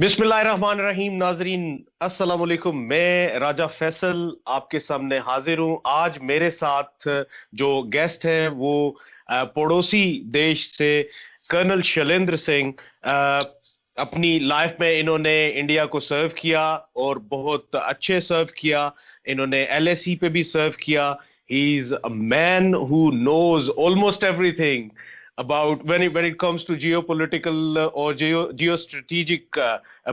बिस्मिल्लाहिर्रहमानिर्रहीम। नाजरीन अस्सलाम वालेकुम। मैं राजा फैसल आपके सामने हाजिर हूं। आज मेरे साथ जो गेस्ट है वो पड़ोसी देश से कर्नल शैलेंद्र सिंह। अपनी लाइफ में इन्होंने इंडिया को सर्व किया और बहुत अच्छे सर्व किया। इन्होंने एलएसी पे भी सर्व किया। He is a man who knows almost everything about when it comes to geopolitical or geostrategic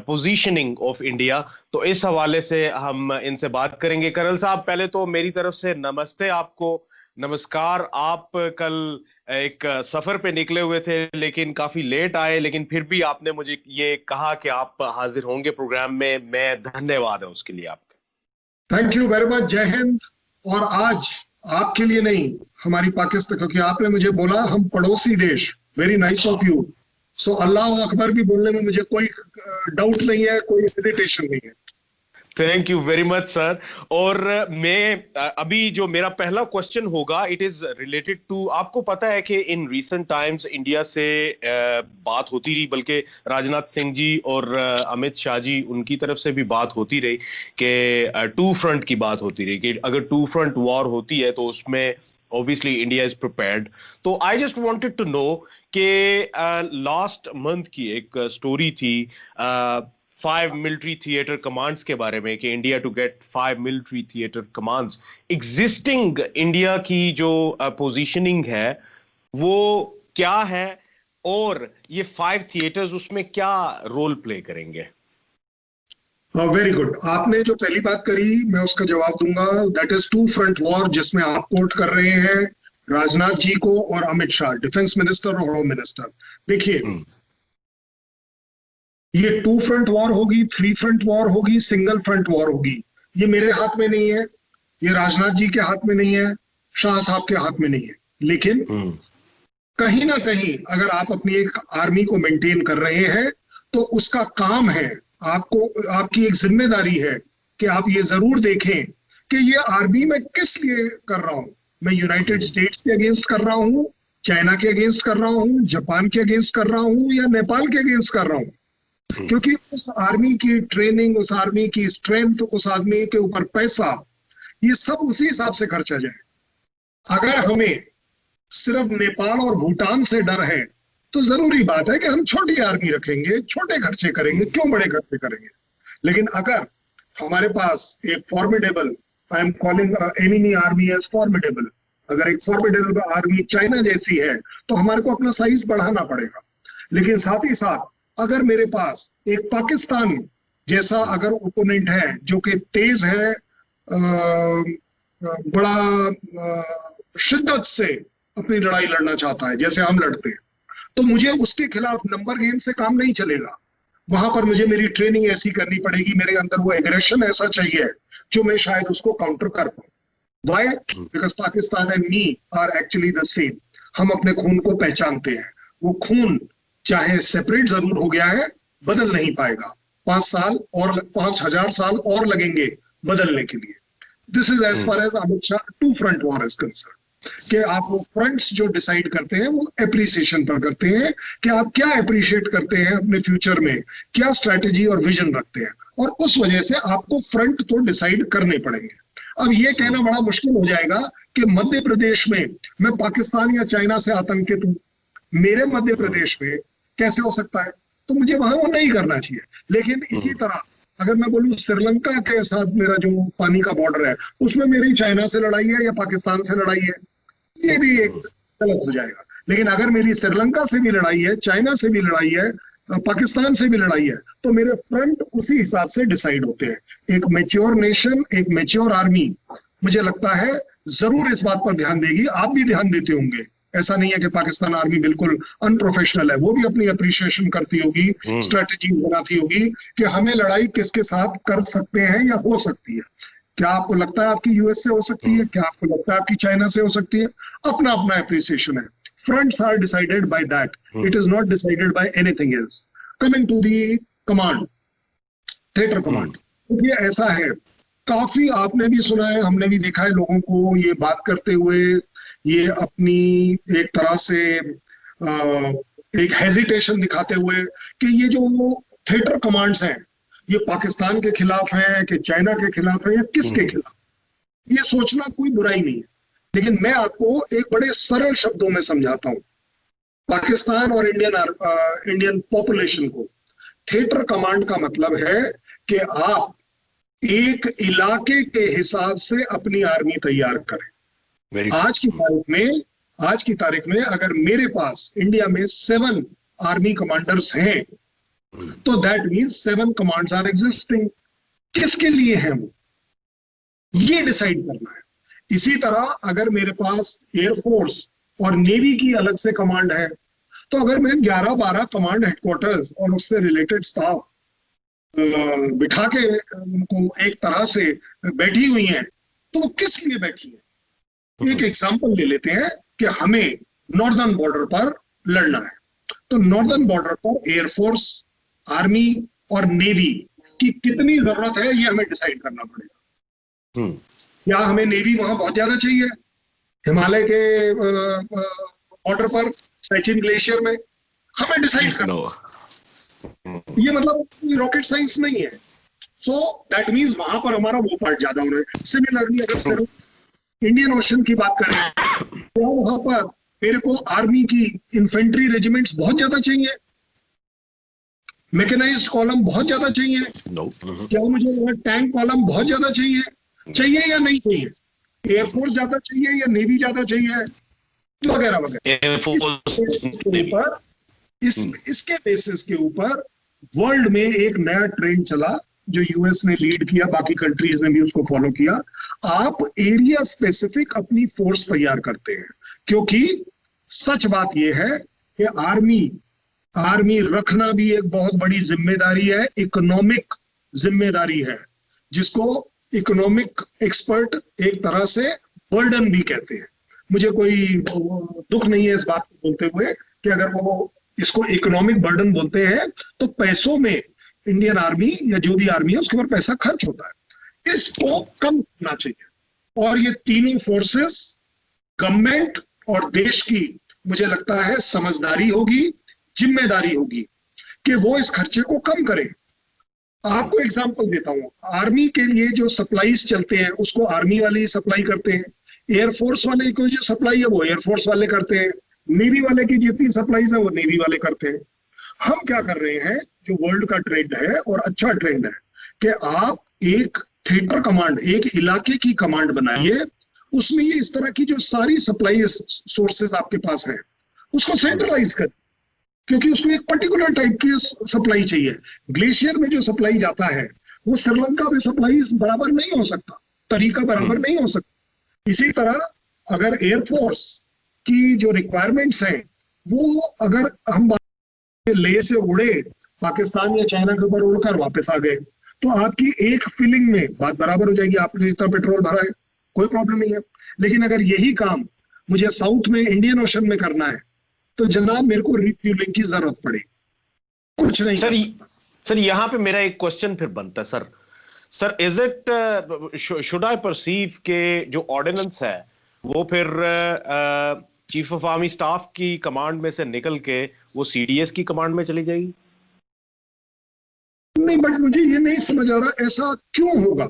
positioning of India। तो इस हवाले से हम इनसे बात करेंगे। करल साहब, पहले तो मेरी तरफ से नमस्ते आपको। नमस्कार। आप कल एक सफर पे निकले हुए थे लेकिन काफी लेट आए, लेकिन फिर भी आपने मुझे ये कहा कि आप हाजिर होंगे प्रोग्राम में। मैं धन्यवाद है उसके लिए आपका। Thank you very much. जय हिंद। और आज आपके लिए नहीं, हमारी पाकिस्तान, क्योंकि आपने मुझे बोला हम पड़ोसी देश, वेरी नाइस ऑफ यू। सो अल्लाह अकबर भी बोलने में मुझे कोई डाउट नहीं है, कोई हेजिटेशन नहीं है। Thank you very much sir. और मैं अभी जो मेरा पहला क्वेश्चन होगा, इट इज रिलेटेड टू, आपको पता है कि इन रीसेंट टाइम्स इंडिया से बात होती रही, बल्कि राजनाथ सिंह जी और अमित शाह जी उनकी तरफ से भी बात होती रही कि टू फ्रंट की बात होती रही कि अगर टू फ्रंट वॉर होती है तो उसमें obviously India is prepared। तो I just wanted to know कि लास्ट मंथ की एक स्टोरी थी 5 मिलिट्री थिएटर कमांड्स के बारे में कि India to get 5 military theatre commands. Existing India की जो पोजीशनिंग है वो क्या है, और ये 5 थिएटर्स उसमें क्या रोल प्ले करेंगे? Very good. आपने जो पहली बात करी मैं उसका जवाब दूंगा। That is two front war, जिसमें आप कोट कर रहे हैं राजनाथ जी को और अमित शाह, डिफेंस मिनिस्टर और होम मिनिस्टर। देखिए, ये टू फ्रंट वॉर होगी, थ्री फ्रंट वॉर होगी, सिंगल फ्रंट वॉर होगी, ये मेरे हाथ में नहीं है, ये राजनाथ जी के हाथ में नहीं है, शाह साहब के हाथ में नहीं है। लेकिन कहीं ना कहीं अगर आप अपनी एक आर्मी को मेंटेन कर रहे हैं तो उसका काम है, आपको, आपकी एक जिम्मेदारी है कि आप ये जरूर देखें कि ये आर्मी मैं किस लिए कर रहा हूं। मैं यूनाइटेड स्टेट्स के अगेंस्ट कर रहा हूं, चाइना के अगेंस्ट कर रहा हूं, जापान के अगेंस्ट कर रहा हूं, या नेपाल के अगेंस्ट कर रहा हूं। क्योंकि उस आर्मी की ट्रेनिंग, उस आर्मी की स्ट्रेंथ, उस आदमी के ऊपर पैसा, ये सब उसी हिसाब से खर्चा जाए। अगर हमें सिर्फ नेपाल और भूटान से डर है तो जरूरी बात है कि हम छोटी आर्मी रखेंगे, छोटे खर्चे करेंगे, क्यों बड़े खर्चे करेंगे। लेकिन अगर हमारे पास एक formidable, I am calling enemy army as formidable, अगर एक फॉर्मिडेबल आर्मी चाइना जैसी है तो हमारे को अपना साइज बढ़ाना पड़ेगा। लेकिन साथ ही साथ अगर मेरे पास एक पाकिस्तान जैसा अगर ओपोनेंट है जो कि तेज है, बड़ा शिद्दत से अपनी लड़ाई लड़ना चाहता है जैसे हम लड़ते हैं, तो मुझे उसके खिलाफ नंबर गेम से काम नहीं चलेगा। वहां पर मुझे मेरी ट्रेनिंग ऐसी करनी पड़ेगी, मेरे अंदर वो एग्रेशन ऐसा चाहिए जो मैं शायद उसको काउंटर कर पाऊं। Why? Because Pakistan and me are actually the same. हम अपने खून को पहचानते हैं। वो खून चाहे सेपरेट जरूर हो गया है, बदल नहीं पाएगा। 5 साल और 5,000 साल और लगेंगे बदलने के लिए। This is as far as Amit Shah two front war is concern. कि आप वो फ्रंट्स जो डिसाइड करते हैं वो एप्रिसिएशन पर करते हैं कि आप क्या अप्रिशिएट करते हैं अपने फ्यूचर में, क्या स्ट्रैटेजी और विजन रखते हैं, और उस वजह से आपको फ्रंट तो डिसाइड करने पड़ेंगे। अब ये कहना बड़ा मुश्किल हो जाएगा कि मध्य प्रदेश में मैं पाकिस्तान या चाइना से आतंकित हूं, मेरे मध्य प्रदेश में कैसे हो सकता है? तो मुझे वहां वो नहीं करना चाहिए। लेकिन इसी तरह अगर मैं बोलूं श्रीलंका के साथ मेरा जो पानी का बॉर्डर है उसमें मेरी चाइना से लड़ाई है या पाकिस्तान से लड़ाई है, ये भी एक गलत हो जाएगा। लेकिन अगर मेरी श्रीलंका से भी लड़ाई है, चाइना से भी लड़ाई है, पाकिस्तान से भी लड़ाई है, तो मेरे फ्रंट उसी हिसाब से डिसाइड होते हैं। एक मैच्योर नेशन, एक मैच्योर आर्मी मुझे लगता है जरूर इस बात पर ध्यान देगी। आप भी ध्यान देते होंगे। ऐसा नहीं है कि पाकिस्तान आर्मी बिल्कुल अनप्रोफेशनल है, वो भी अपनी अप्रिशिएशन करती होगी, स्ट्रेटेजी बनाती होगी कि हमें लड़ाई किसके साथ कर सकते हैं या हो सकती है। क्या आपको लगता है आपकी यूएस से हो सकती है? क्या आपको लगता है आपकी चाइना से हो सकती है? अपना अपना अप्रिसिएशन है। Fronts are decided by that, it is not decided by anything else. Coming to the command, theatre command, ये ऐसा है, काफी आपने भी सुना है, हमने भी देखा है लोगों को ये बात करते हुए, ये अपनी एक तरह से एक हेजिटेशन दिखाते हुए कि ये जो थिएटर कमांड्स हैं, ये पाकिस्तान के खिलाफ है कि चाइना के खिलाफ है या किसके खिलाफ, ये सोचना कोई बुराई नहीं है। लेकिन मैं आपको एक बड़े सरल शब्दों में समझाता हूँ। पाकिस्तान और इंडियन पॉपुलेशन को थिएटर कमांड का मतलब है कि आप एक इलाके के हिसाब से अपनी आर्मी तैयार करें। आज की तारीख में अगर मेरे पास इंडिया में 7 आर्मी कमांडर्स हैं, तो that means 7 commands are existing. किसके लिए हैं वो, ये डिसाइड करना है। इसी तरह अगर मेरे पास एयरफोर्स और नेवी की अलग से कमांड है, तो अगर मैं 11-12 कमांड हेडक्वार्टर्स और उससे रिलेटेड स्टाफ बिठा के उनको एक तरह से बैठी हुई हैं, तो वो किस लिए बैठी है। एक एग्जांपल ले लेते हैं कि हमें नॉर्दर्न बॉर्डर पर लड़ना है, तो नॉर्दर्न बॉर्डर पर एयरफोर्स, आर्मी और नेवी की कितनी जरूरत है, ये हमें डिसाइड करना पड़ेगा। क्या हमें नेवी वहां बहुत ज्यादा चाहिए हिमालय के बॉर्डर पर सचिन ग्लेशियर में, हमें डिसाइड करना। ये मतलब रॉकेट साइंस नहीं है। सो दैट मीन्स वहां पर हमारा वो पार्ट ज्यादा होना है। सिमिलरली अगर सर इंडियन ओशन की बात करें, तो वहां पर मेरे को आर्मी की इन्फेंट्री रेजिमेंट्स बहुत ज्यादा चाहिए, मैकेनाइज्ड कॉलम बहुत ज्यादा चाहिए, क्या मुझे टैंक कॉलम बहुत ज्यादा चाहिए या नहीं चाहिए, एयरफोर्स ज्यादा चाहिए या नेवी ज्यादा चाहिए, वगैरह वगैरह। इसके बेसिस के ऊपर वर्ल्ड में एक नया ट्रेंड चला जो यूएस ने लीड किया, बाकी कंट्रीज ने भी उसको फॉलो किया। आप एरिया स्पेसिफिक अपनी फोर्स तैयार करते हैं, क्योंकि सच बात यह है कि आर्मी रखना भी एक बहुत बड़ी जिम्मेदारी है, इकोनॉमिक जिम्मेदारी है, जिसको इकोनॉमिक एक्सपर्ट एक तरह से बर्डन भी कहते हैं। मुझे कोई दुख नहीं है इस बात को बोलते हुए कि अगर वो इसको इकोनॉमिक बर्डन बोलते हैं, तो पैसों में इंडियन आर्मी या जो भी आर्मी है उसके ऊपर पैसा खर्च होता है, इसको कम करना चाहिए। और ये तीनों फोर्सेस, गवर्नमेंट और देश की, मुझे लगता है समझदारी होगी, जिम्मेदारी होगी कि वो इस खर्चे को कम करे। आपको एग्जांपल देता हूं, आर्मी के लिए जो सप्लाईज चलते हैं उसको आर्मी वाले ही सप्लाई करते हैं, एयरफोर्स वाले को जो सप्लाई है वो एयरफोर्स वाले करते हैं, नेवी वाले की जितनी सप्लाईज है वो नेवी वाले करते हैं। हम क्या कर रहे हैं, जो वर्ल्ड का ट्रेंड है और अच्छा ट्रेंड है, कि आप एक थिएटर कमांड, एक इलाके की कमांड बनाइए, उसमें ये इस तरह की जो सारी सप्लाई सोर्सेज आपके पास है उसको सेंट्रलाइज कर, क्योंकि उसको एक पर्टिकुलर टाइप की सप्लाई चाहिए। ग्लेशियर में जो सप्लाई जाता है वो श्रीलंका में सप्लाई बराबर नहीं हो सकता, तरीका बराबर नहीं हो सकता। इसी तरह अगर एयरफोर्स की जो रिक्वायरमेंट्स हैं, वो अगर हम लेह से उड़े पाकिस्तान या चाइना के ऊपर उड़कर वापस आ गए, तो आपकी एक फिलिंग में बात बराबर हो जाएगी, आपने जितना पेट्रोल भरा है कोई प्रॉब्लम नहीं है। लेकिन अगर यही काम मुझे साउथ में इंडियन ओशन में करना है, तो जनाब मेरे को रिफ्यूलिंग की जरूरत पड़े, कुछ नहीं सर यहाँ पे मेरा एक क्वेश्चन फिर बनता है sir is it should I perceive के जो ऑर्डिनेंस है वो फिर चीफ ऑफ आर्मी स्टाफ की कमांड में से निकल के वो सीडीएस की कमांड में चली जाएगी? नहीं, बट मुझे ये नहीं समझ आ रहा ऐसा क्यों होगा।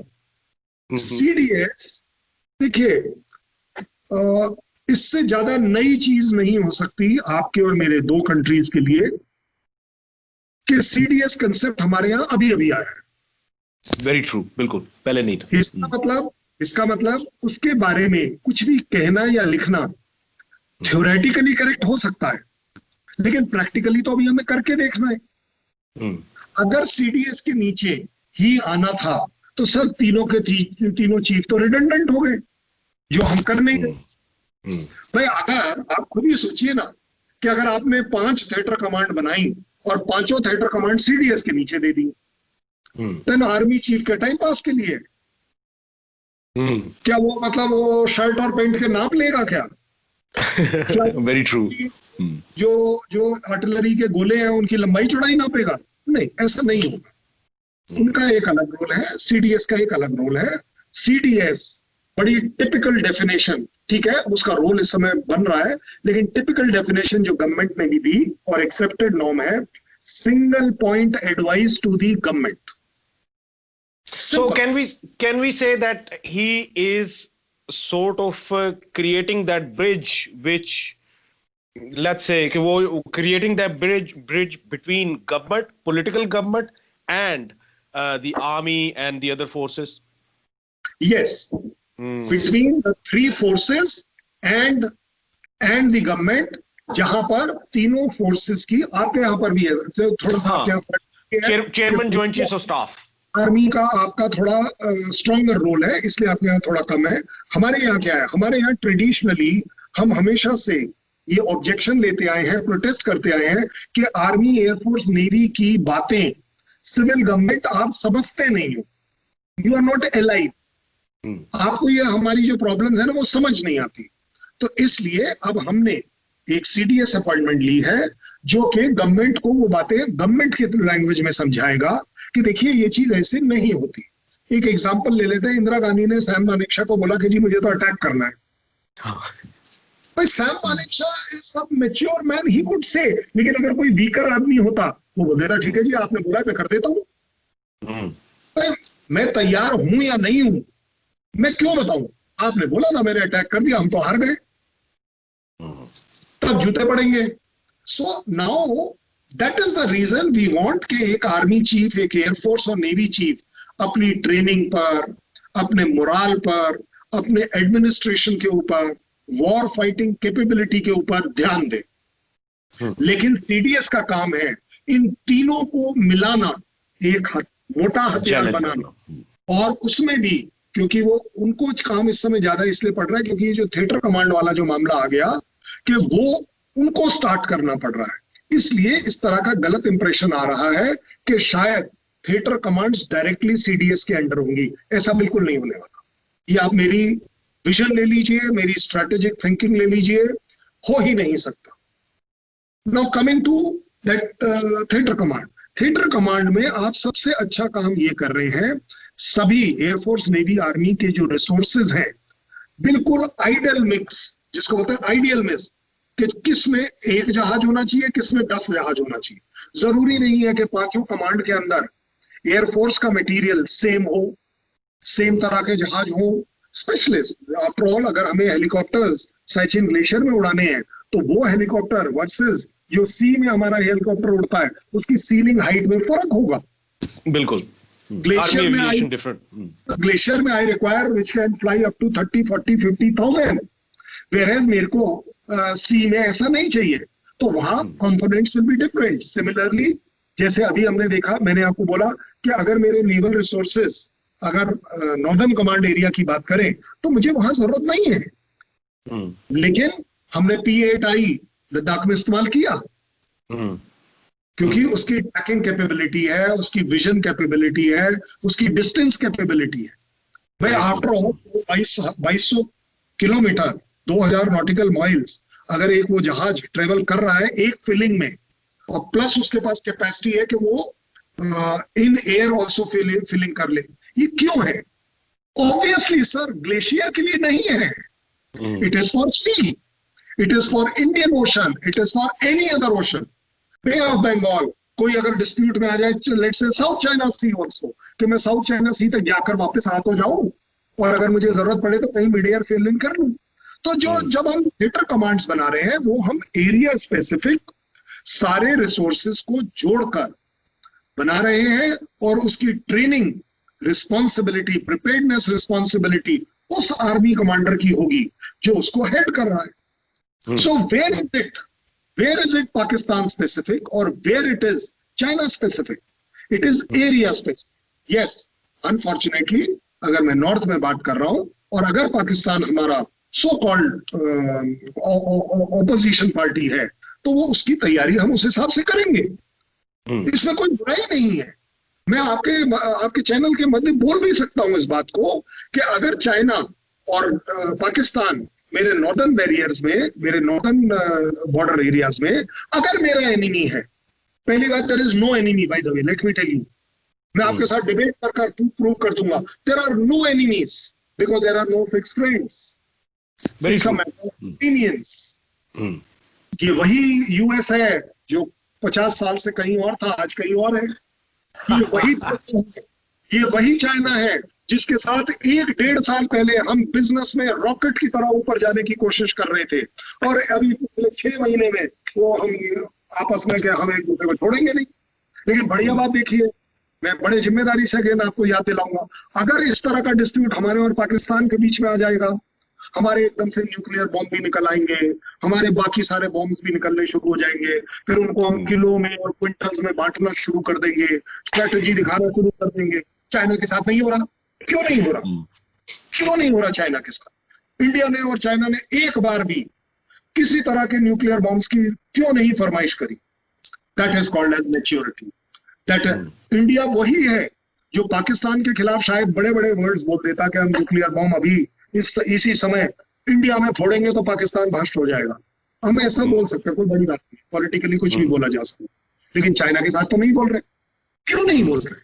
सीडीएस, देखिए इससे ज्यादा नई चीज नहीं हो सकती आपके और मेरे दो कंट्रीज के लिए कि सीडीएस कंसेप्ट हमारे यहां अभी अभी आया है। वेरी ट्रू, बिल्कुल पहले नहीं था। इसका मतलब उसके बारे में कुछ भी कहना या लिखना थ्योरेटिकली करेक्ट हो सकता है, लेकिन प्रैक्टिकली तो अभी हमें करके देखना है। अगर सीडीएस के नीचे ही आना था तो सर तीनों चीफ तो रिडंडेंट हो गए, जो हम कर नहीं गए। भाई अगर आप खुद ही सोचिए ना कि अगर आपने 5 थिएटर कमांड बनाई और 5 थिएटर कमांड सीडीएस के नीचे दे दी, देन आर्मी चीफ के टाइम पास के लिए क्या वो मतलब वो शर्ट और पैंट के नाप लेगा क्या? Very true. जो आर्टिलरी के गोले हैं उनकी लंबाई चौड़ाई नापेगा? नहीं, ऐसा नहीं होगा। उनका एक अलग रोल है, सीडीएस का एक अलग रोल है। सीडीएस बड़ी टिपिकल डेफिनेशन, ठीक है, उसका रोल इस समय बन रहा है, लेकिन टिपिकल डेफिनेशन जो गवर्नमेंट ने भी दी और एक्सेप्टेड नॉर्म है, single point advice to the government. So Simple. can we say that he is sort of creating that bridge, which let's say कि वो creating that bridge between government, political government, and the army and the other forces? Yes, between the three forces and the government, जहां पर तीनों forces की आपके यहाँ पर भी है, तो थोड़ा सा आपके यहाँ chairman joint chiefs of staff army का आपका थोड़ा स्ट्रॉन्गर रोल है, इसलिए आपके यहाँ थोड़ा कम है। हमारे यहाँ क्या है, हमारे यहाँ ट्रेडिशनली हम हमेशा से ये ऑब्जेक्शन लेते आए हैं, प्रोटेस्ट करते आए हैं कि आर्मी, एयरफोर्स, नेवी की बातें सिविल गवर्नमेंट आप समझते नहीं हो, यू आर नॉट अलाइव, आपको ये हमारी जो प्रॉब्लम्स है ना वो समझ नहीं आती। तो इसलिए अब हमने एक सीडीएस अपॉइंटमेंट ली है जो कि गवर्नमेंट को वो बातें गवर्नमेंट के लैंग्वेज में समझाएगा कि देखिए ये चीज ऐसे नहीं होती। एक एग्जांपल ले लेते हैं, इंदिरा गांधी ने सैम मानेकशॉ को बोला कि जी मुझे तो अटैक करना है। भाई Sam Manekshaw is a mature man, he could say, लेकिन अगर कोई वीकर आदमी होता वो बोल देता ठीक है जी आपने बोला मैं कर देता हूँ। मैं तैयार हूं या नहीं हूं मैं क्यों बताऊं, आपने बोला ना मैंने अटैक कर दिया, हम तो हार गए, तब जूते पड़ेंगे। So now that is the reason we want कि एक आर्मी चीफ, एक एयरफोर्स और नेवी चीफ अपनी ट्रेनिंग पर, अपने मोराल पर, अपने एडमिनिस्ट्रेशन के ऊपर, वॉर फाइटिंग कैपेबिलिटी के ऊपर ध्यान दे। लेकिन सीडीएस का काम है इन तीनों को मिलाना, एक मोटा हथियार बनाना, और उसमें भी क्योंकि वो उनको काम इस समय ज्यादा इसलिए पड़ रहा है क्योंकि ये जो थिएटर कमांड वाला जो मामला आ गया कि वो उनको स्टार्ट करना पड़ रहा है, इसलिए इस तरह का गलत इंप्रेशन आ रहा है कि शायद थिएटर कमांड्स डायरेक्टली सीडीएस के अंडर होंगी। ऐसा बिल्कुल नहीं होने वाला। ये आप मेरी विजन ले लीजिए, मेरी स्ट्रेटेजिक थिंकिंग ले लीजिए, हो ही नहीं सकता। Now coming to that theatre command, theatre command में आप सबसे अच्छा काम ये कर रहे हैं, सभी एयरफोर्स, नेवी, आर्मी के जो रिसोर्सेज हैं बिल्कुल आइडियल मिक्स, जिसको बोलते हैं आइडियल मिक्स, कि किस में एक जहाज होना चाहिए, किस में 10 जहाज होना चाहिए। जरूरी नहीं है कि पांचों कमांड के अंदर एयरफोर्स का मटेरियल सेम हो, सेम तरह के जहाज हो, स्पेशलिस्ट। आफ्टर ऑल अगर हमें हेलीकॉप्टर्स सैचिन ग्लेशियर में उड़ाने हैं तो वो हेलीकॉप्टर वर्सेस जो सी में हमारा हेलीकॉप्टर उड़ता है उसकी सीलिंग हाइट में फर्क होगा। बिल्कुल। ग्लेशियर में I require which can fly up to 30, 40, 50,000, whereas मेरे को सी में ऐसा नहीं चाहिए, तो वहां components will be different. Similarly जैसे अभी हमने देखा, मैंने आपको बोला कि अगर मेरे नेवल रिसोर्सेस अगर नॉर्दर्न कमांड एरिया की बात करें तो मुझे वहां जरूरत नहीं है, लेकिन हमने P8I लद्दाख में इस्तेमाल किया क्योंकि उसकी ट्रैकिंग कैपेबिलिटी है, उसकी विजन कैपेबिलिटी है, उसकी डिस्टेंस कैपेबिलिटी है। भाई after all 2200 kilometre 2000 nautical miles अगर एक वो जहाज ट्रेवल कर रहा है एक फिलिंग में, और प्लस उसके पास कैपेसिटी है कि वो इन एयर ऑल्सो फिलिंग कर ले, ये क्यों है? ऑब्वियसली सर ग्लेशियर के लिए नहीं है, it is for sea, it is for Indian ocean, it is for any other ocean. Bay of Bengal कोई अगर डिस्प्यूट में आ जाए, let's say south China C also, कि मैं साउथ चाइना सी तक जाकर वापस आ तो जाऊं, और अगर मुझे जरूरत पड़े तो कहीं मिड एयर फिलिंग कर लूं। तो जो जब हम थिएटर कमांड्स बना रहे हैं वो हम एरिया स्पेसिफिक सारे रिसोर्सेस को जोड़कर बना रहे हैं, और उसकी ट्रेनिंग रिस्पॉन्सिबिलिटी, प्रिपेयर्डनेस रिस्पॉन्सिबिलिटी उस आर्मी कमांडर की होगी जो उसको हेड कर रहा है। So where is it Pakistan specific और where it is China specific? It is area specific. Yes, unfortunately अगर मैं नॉर्थ में बात कर रहा हूं और अगर पाकिस्तान हमारा सो कॉल्ड ऑपोजिशन पार्टी है तो वो उसकी तैयारी हम उस हिसाब से करेंगे, इसमें कोई बुराई नहीं है। मैं आपके चैनल के मध्य बोल भी सकता हूं इस बात को कि अगर चाइना और पाकिस्तान मेरे नॉर्दर्न बैरियर्स में, मेरे नॉर्दर्न बॉर्डर एरियाज में अगर मेरा एनिमी है, पहली बात there is no enemy, by the way let me tell you, मैं आपके साथ डिबेट कर प्रूव कर दूंगा, there are no enemies because there are no fixed friends, very true opinions. ये वही यूएस है जो 50 साल से कहीं और था, आज कहीं और है। ये वही ये वही चाइना है जिसके साथ 1-1.5 साल पहले हम बिजनेस में रॉकेट की तरह ऊपर जाने की कोशिश कर रहे थे, और अभी पिछले 6 महीने में वो हम आपस में क्या, हम एक दूसरे को छोड़ेंगे नहीं। लेकिन बढ़िया बात देखिए, मैं बड़े जिम्मेदारी से अगेन आपको याद दिलाऊंगा, अगर इस तरह का डिस्प्यूट हमारे और पाकिस्तान के बीच में आ जाएगा, हमारे एकदम से न्यूक्लियर बॉम्ब भी निकल आएंगे, हमारे बाकी सारे बॉम्ब्स भी निकलने शुरू हो जाएंगे, फिर उनको हम किलो में और क्विंटल्स में बांटना शुरू कर देंगे, स्ट्रेटेजी दिखाना शुरू कर देंगे। चाइना के साथ नहीं हो रहा, क्यों नहीं हो रहा? क्यों नहीं हो रहा चाइना के साथ? इंडिया ने और चाइना ने एक बार भी किसी तरह के न्यूक्लियर बॉम्ब्स की क्यों नहीं फरमाइश करी? That is called as maturity. That India वही है जो पाकिस्तान के खिलाफ शायद बड़े बड़े वर्ड्स बोल देता कि हम न्यूक्लियर बॉम्ब अभी इसी समय इंडिया में फोड़ेंगे तो पाकिस्तान भ्रष्ट हो जाएगा। हम ऐसा बोल सकते हैं, कोई बड़ी बात नहीं, पॉलिटिकली कुछ भी बोला जा सकता है, लेकिन चाइना के साथ तो नहीं बोल रहे। क्यों नहीं बोल रहे?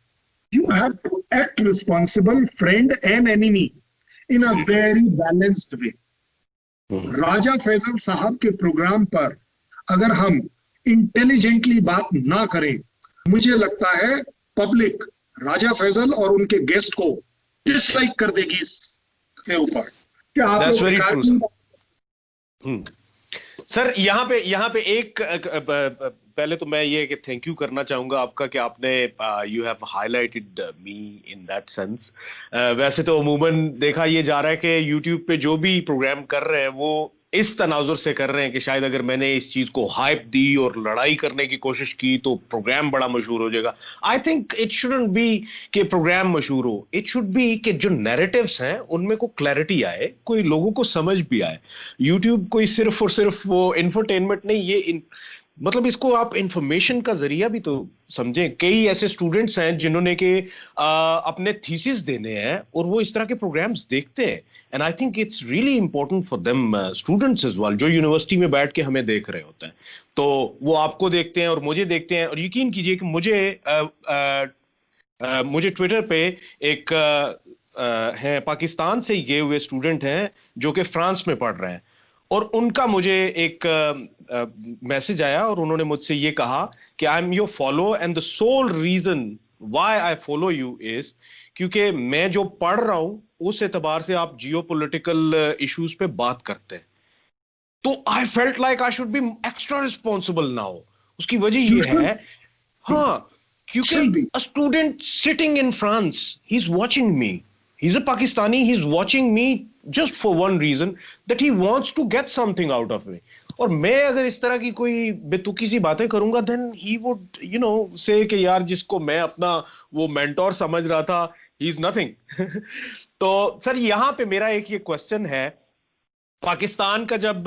You have to act responsible friend and enemy in a very balanced way. Raja Faisal साहब के प्रोग्राम पर अगर हम इंटेलिजेंटली बात ना करें, मुझे लगता है पब्लिक राजा फैसल और उनके गेस्ट को डिसलाइक कर देगी इसके ऊपर। क्या आप That's लोग very बेकार true, की सर। यहाँ पे एक पहले तो मैं ये कि थैंक यू करना चाहूंगा आपका कि आपने you have highlighted me in that sense. वैसे तो अमूमन देखा ये जा रहा है कि यूट्यूब पे जो भी प्रोग्राम कर रहे हैं वो इस तनाजुर से कर रहे हैं कि शायद अगर मैंने इस चीज को हाइप दी और लड़ाई करने की कोशिश की तो प्रोग्राम बड़ा मशहूर हो जाएगा। I think it shouldn't be कि प्रोग्राम मशहूर हो, इट शुड बी कि जो नैरेटिव्स हैं उनमें को क्लैरिटी आए, कोई लोगों को समझ भी आए। यूट्यूब कोई सिर्फ और सिर्फ वो इंफरटेनमेंट नहीं, मतलब इसको आप इंफॉर्मेशन का जरिया भी तो समझें। कई ऐसे स्टूडेंट्स हैं जिन्होंने के अपने थीसिस देने हैं और वो इस तरह के प्रोग्राम्स देखते हैं, and I think it's really important for them students as well, जो यूनिवर्सिटी में बैठ के हमें देख रहे होते हैं। तो वो आपको देखते हैं और मुझे देखते हैं, और यकीन कीजिए कि मुझे ट्विटर पे एक है पाकिस्तान से ही गए हुए स्टूडेंट हैं जो कि फ्रांस में पढ़ रहे हैं, और उनका मुझे एक मैसेज आया और उन्होंने मुझसे ये कहा कि I am your follow and the sole reason why I follow you is क्योंकि मैं जो पढ़ रहा हूं उस एतबार से आप जियो पोलिटिकल इश्यूज पे बात करते हैं। तो I felt like I should be extra responsible now. उसकी वजह ये है, हाँ, क्योंकि a student sitting in France, he's watching me. He's a Pakistani, he's watching me just for one reason, that he wants to get something out of me. और मैं अगर इस तरह की कोई बेतुकी सी बातें करूंगा, then he would, say कि यार जिसको मैं अपना वो मेंटोर समझ रहा था, he is nothing. तो सर यहाँ पे मेरा एक ये क्वेश्चन है, पाकिस्तान का जब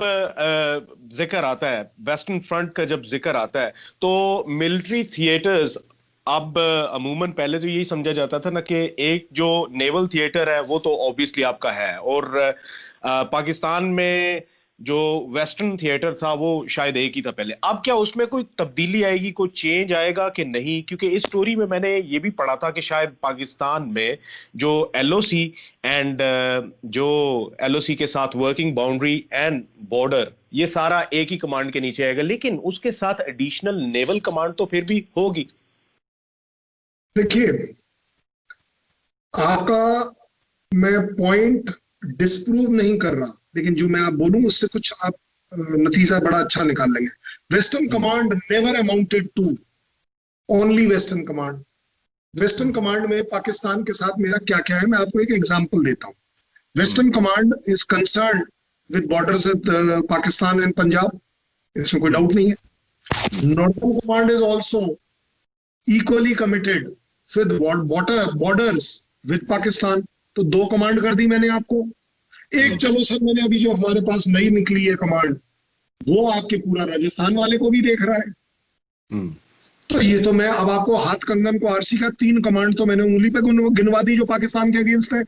जिक्र आता है, वेस्टर्न फ्रंट का जब जिक्र आता है, तो मिलिट्री थिएटर्स, अब अमूमन पहले तो यही समझा जाता था ना कि एक जो नेवल थिएटर है वो तो ऑब्वियसली आपका है, और पाकिस्तान में जो वेस्टर्न थिएटर था वो शायद एक ही था पहले। अब क्या उसमें कोई तब्दीली आएगी, कोई चेंज आएगा कि नहीं? क्योंकि इस स्टोरी में मैंने ये भी पढ़ा था कि शायद पाकिस्तान में जो एलओसी एंड जो एलओसी के साथ वर्किंग बाउंड्री एंड बॉर्डर, ये सारा एक ही कमांड के नीचे आएगा, लेकिन उसके साथ एडिशनल नेवल कमांड तो फिर भी होगी। देखिए, आपका मैं पॉइंट डिस्प्रूव नहीं कर रहा, लेकिन जो मैं आप बोलूं उससे कुछ आप नतीजा बड़ा अच्छा निकाल लेंगे। Western command never amounted to only western command. Western command में पाकिस्तान के साथ मेरा क्या क्या है, मैं आपको एक एग्जांपल देता हूं। Western command is concern with borders with Pakistan and Punjab, इसमें कोई डाउट नहीं है। Northern command is also equally committed with borders with Pakistan. तो 2 कमांड कर दी मैंने आपको। एक चलो सर, मैंने अभी जो हमारे पास नई निकली है कमांड, वो आपके पूरा राजस्थान वाले को भी देख रहा है। तो ये तो मैं अब आपको हाथ कंगन को आरसी का 3 कमांड तो मैंने उंगली पे गिनवा दी जो पाकिस्तान के अगेंस्ट है।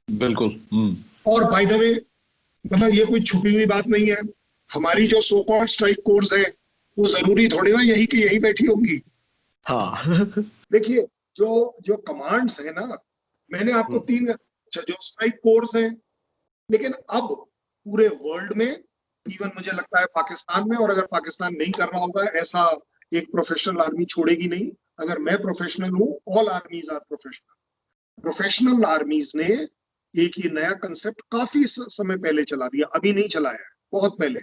बिल्कुल। और बाय द वे, मतलब ये कोई छुपी हुई बात नहीं है, हमारी जो सो कॉल्ड स्ट्राइक कोर्स है वो जरूरी थोड़ी ना यही की यही बैठी होगी। हाँ। देखिए, जो जो कमांड्स है ना, मैंने आपको 3 जो स्ट्राइक कोर्स हैं, लेकिन अब पूरे वर्ल्ड में, इवन मुझे लगता है पाकिस्तान में, और अगर पाकिस्तान नहीं कर रहा होगा ऐसा एक प्रोफेशनल आर्मी छोड़ेगी नहीं। अगर मैं प्रोफेशनल हूं, all armies are professional. Professional armies ने एक ये नया कंसेप्ट काफी समय पहले चला दिया, अभी नहीं चलाया है, बहुत पहले।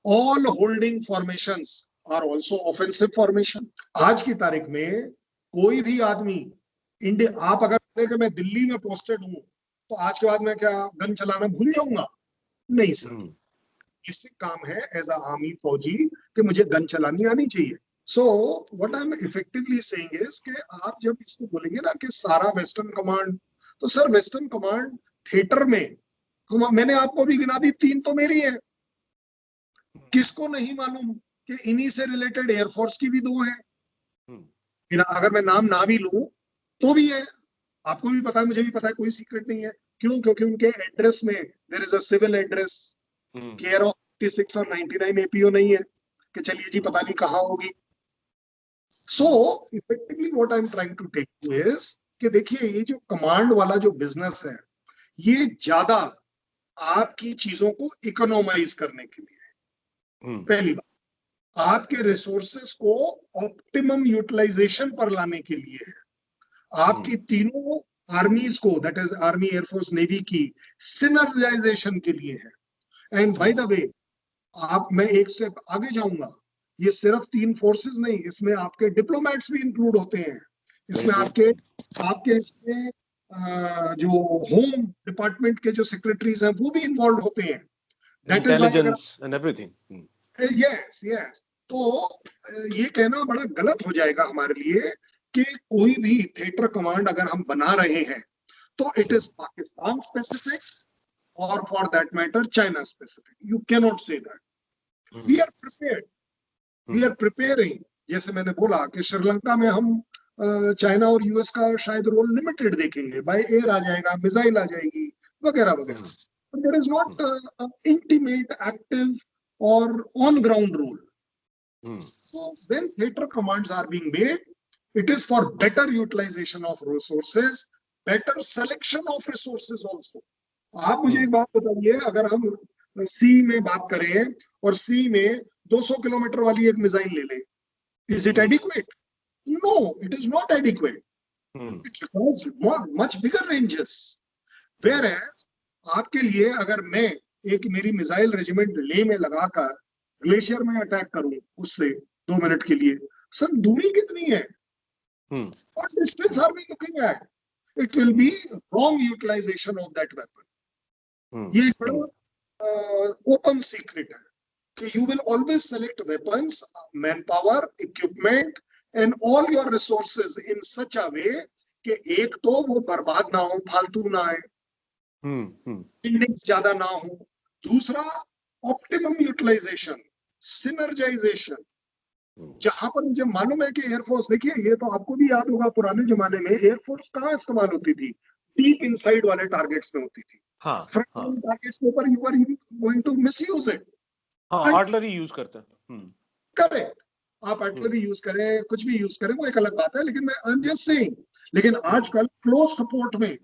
All holding formations are also offensive formation. आज की तारीख में कोई भी आदमी इंडिया, आप अगर बोले कि मैं दिल्ली में पोस्टेड हूं तो आज के बाद मैं क्या गन चलाना भूल जाऊंगा? नहीं सर। इससे काम है एज अ आर्मी फौजी कि मुझे गन चलानी आनी चाहिए। So what I M effectively saying is कि आप जब इसको बोलेंगे ना कि सारा वेस्टर्न कमांड, तो सर वेस्टर्न कमांड थिएटर में मैंने आपको भी गिना दी, 3 तो मेरी है। किसको नहीं मालूम कि इन्हीं से रिलेटेड एयरफोर्स की भी 2 है। अगर मैं नाम ना भी लूं तो भी है, आपको भी पता है, मुझे भी पता है, कोई सीक्रेट नहीं है। क्यों? क्योंकि उनके एड्रेस में there is a civil address, care of 56 और 99 एपीओ नहीं है कि चलिए जी पता नहीं कहाँ होगी। So effectively what I am trying to take you is कि देखिए ये जो कमांड वाला जो बिजनेस है, ये ज्यादा आपकी चीजों को इकोनोमाइज करने के लिए है। पहली बात, आपके रिसोर्सेस को ऑप्टिमम यूटिलाइजेशन पर लाने के लिए है। आपकी तीनों आर्मीज को, that is army, air force, navy की सिनर्जाइजेशन के लिए है। एंड बाय द वे, आप, मैं एक स्टेप आगे जाऊंगा, ये सिर्फ 3 फोर्सेस नहीं, इसमें आपके डिप्लोमेट्स भी इंक्लूड होते हैं। इसमें आपके आपके इसमें जो होम डिपार्टमेंट के जो सेक्रेटरीज हैं वो भी इन्वॉल्व होते हैं। दैट इज वाई, अगर, intelligence and everything. Yes yes, तो ये कहना बड़ा गलत हो जाएगा हमारे लिए कि कोई भी थिएटर कमांड अगर हम बना रहे हैं तो इट इज पाकिस्तान स्पेसिफिक और for that matter China specific. You can not say that. We are prepared, we are preparing. जैसे मैंने बोला कि श्रीलंका में हम चाइना और यूएस का शायद रोल लिमिटेड देखेंगे, बाय एयर आ जाएगा, मिसाइल आ जाएगी, वगैरह वगैरह। There is not intimate, active और on ground role. So when theater commands are being made, it is for better utilization of resources, better selection of resources also. आप मुझे एक बात बताइए, अगर हम सी में बात करें और सी में 200 किलोमीटर वाली एक मिसाइल ले लें, is it adequate? No, it is not adequate. It requires much bigger ranges. Whereas आपके लिए अगर मैं एक, मेरी मिसाइल रेजिमेंट ले में लगाकर ग्लेशियर में अटैक करूं उससे 2 मिनट के लिए, सर दूरी कितनी है? What distance are we looking at? It will be wrong utilization of that weapon. ये एक बड़ा ओपन सीक्रेट है कि you will always select weapons, manpower, equipment and all your resources in such a way कि एक तो वो बर्बाद ना हो, फालतू ना आए, इंडेक्स ज्यादा ना हो। दूसरा, ऑप्टिमम यूटिलाइजेशन, सिनर्जाइजेशन। जहां पर मुझे मालूम है कि एयरफोर्स, देखिए ये तो आपको भी याद होगा, पुराने जमाने में एयरफोर्स कहाँ इस्तेमाल होती थी? डीप इनसाइड वाले टारगेट्स में होती थी। फ्रंट टारगेट्स के ऊपर you are going to misuse it. Artillery use करते हैं। करेक्ट, आप आर्टिलरी यूज करें, कुछ भी यूज करें, वो एक अलग बात है, लेकिन मैं आई एम जस्ट सेइंग, लेकिन आजकल क्लोज सपोर्ट में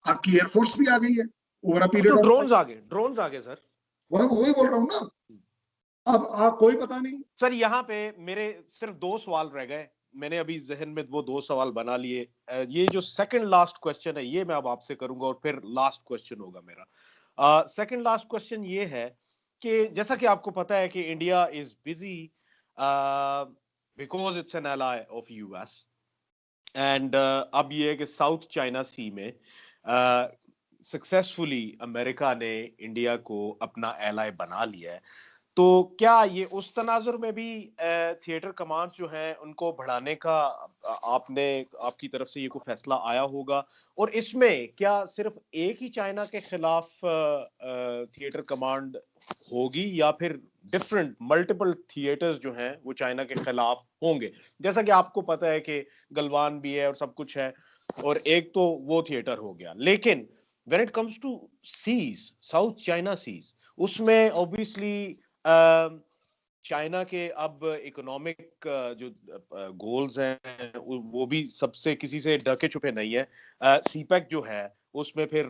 आपकी एयरफोर्स भी आ गई है ओवर अ अब तो पीरियड ऑफ। ड्रोन्स आ गए सर। वही बोल रहा हूँ ना। अब कोई पता नहीं सर, यहाँ पे मेरे सिर्फ 2 सवाल रह गए। मैंने अभी जहन में वो 2 सवाल बना लिए। ये जो सेकंड लास्ट क्वेश्चन है ये मैं अब आपसे करूंगा और फिर लास्ट क्वेश्चन होगा मेरा। सेकंड लास्ट क्वेश्चन ये है कि जैसा कि आपको पता है कि India is busy because it's an ally of US and अब ये है कि साउथ चाइना सी में सक्सेसफुली अमेरिका ने इंडिया को अपना एलाय बना लिया है। तो क्या ये उस तनाजुर में भी थिएटर कमांड्स जो हैं उनको बढ़ाने का आपने, आपकी तरफ से ये कोई फैसला आया होगा? और इसमें क्या सिर्फ एक ही चाइना के खिलाफ थिएटर कमांड होगी या फिर डिफरेंट मल्टीपल थिएटर्स जो हैं वो चाइना के खिलाफ होंगे? जैसा कि आपको पता है कि गलवान भी है और सब कुछ है, और एक तो वो थिएटर हो गया, लेकिन when it comes to seas, South China seas, उसमें ऑब्वियसली चाइना के अब इकोनॉमिक जो गोल्स हैं वो भी सबसे किसी से ढके छुपे नहीं है। सीपैक जो है उसमें फिर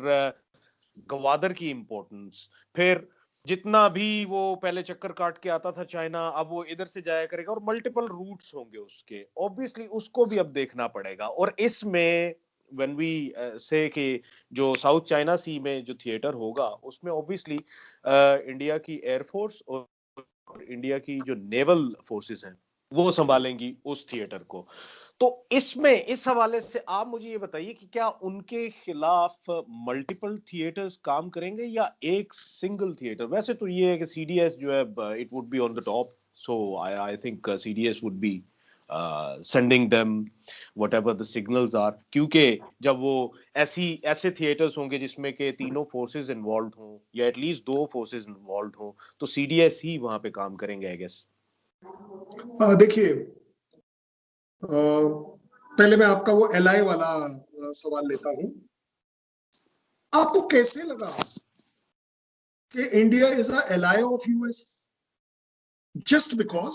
गवादर की इंपॉर्टेंस, फिर जितना भी वो पहले चक्कर काट के आता था चाइना, अब वो इधर से जाया करेगा और मल्टीपल रूट्स होंगे उसके, ऑब्वियसली उसको भी अब देखना पड़ेगा। और इसमें व्हेन वी से कि जो साउथ चाइना सी में जो थिएटर होगा उसमें ऑब्वियसली इंडिया की एयरफोर्स और इंडिया की जो नेवल फोर्सेस हैं वो संभालेंगी उस थिएटर को। तो इसमें इस हवाले से आप मुझे ये बताइए कि क्या उनके खिलाफ मल्टीपल थिएटर्स काम करेंगे या एक सिंगल थिएटर? वैसे तो ये है कि सीडीएस जो है it would be on the top, so I think CDS would be sending them whatever the signals are, क्योंकि जब वो ऐसे थिएटर्स होंगे जिसमें के तीनों फोर्सेस इन्वॉल्व हों या एटलीस्ट दो फोर्सेस इन्वॉल्व हों, तो सीडीएस ही वहां पे काम करेंगे आई गेस। देखिए, पहले मैं आपका वो एलआई वाला सवाल लेता हूं। आपको कैसे लगा कि India is a ally of US? Just because,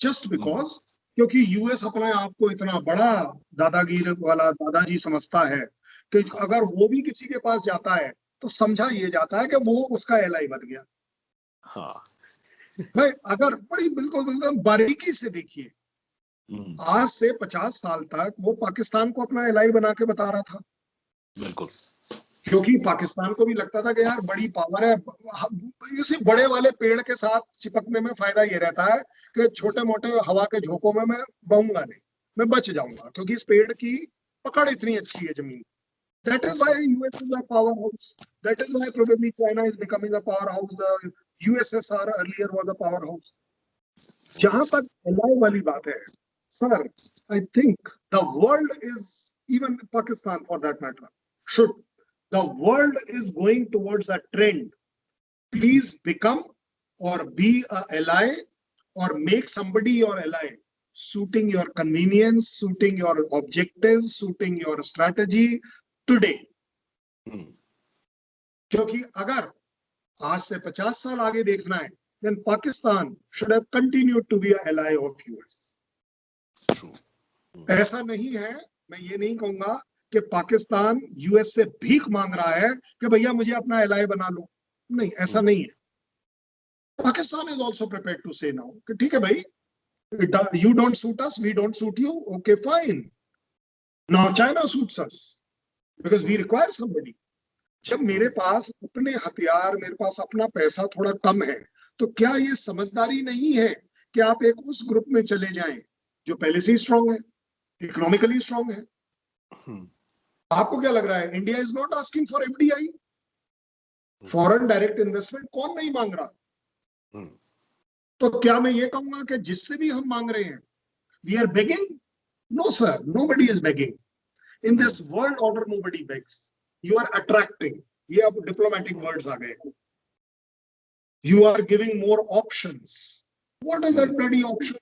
just because क्योंकि यूएस अपने आप को इतना बड़ा दादागिरी वाला दादाजी समझता है कि अगर वो भी किसी के पास जाता है तो समझा ये जाता है कि वो उसका एलआई बन गया। हाँ। भाई अगर बड़ी बिल्कुल बिल्कुल बारीकी से देखिए, आज से 50 साल तक वो पाकिस्तान को अपना एलआई बना के बता रहा था, बिल्कुल। क्योंकि पाकिस्तान को भी लगता था कि यार बड़ी पावर है, इसी बड़े वाले पेड़ के साथ चिपकने में फायदा ये रहता है कि छोटे मोटे हवा के झोंकों में मैं बहूंगा नहीं, मैं बच जाऊंगा, क्योंकि इस पेड़ की पकड़ इतनी अच्छी है जमीन। That is why US is a powerhouse. That is why probably China is becoming a powerhouse. The USSR earlier was a powerhouse. जहां तक एलआई वाली बात है, sir, I think the world is, even Pakistan for that matter, should, the world is going towards a trend, please become or be a ally or make somebody your ally suiting your convenience, suiting your objectives, suiting your strategy today. क्योंकि अगर आज से 50 साल आगे देखना है, then Pakistan should have continued to be an ally of US. ऐसा नहीं है, मैं ये नहीं कहूंगा कि पाकिस्तान यूएस से भीख मांग रहा है कि भैया मुझे अपना एलआई बना लो, नहीं, ऐसा नहीं है। Pakistan is also prepared to say now कि ठीक है भाई, you don't suit us, we don't suit you, okay fine, now China suits us because we require somebody. जब मेरे पास अपने हथियार, मेरे पास अपना पैसा थोड़ा कम है, तो क्या ये समझदारी नहीं है कि आप एक उस ग्रुप में चले जाएं जो पहले से ही स्ट्रांग है, इकोनॉमिकली स्ट्रांग है? आपको क्या लग रहा है, India is not asking for FDI, foreign direct investment कौन नहीं मांग रहा? तो क्या मैं ये कहूंगा कि जिससे भी हम मांग रहे हैं we are begging? No sir, nobody is begging in this world order, nobody begs, you are attracting, ये अब डिप्लोमेटिक वर्ड्स आ गए, you are giving more options. What is that bloody option?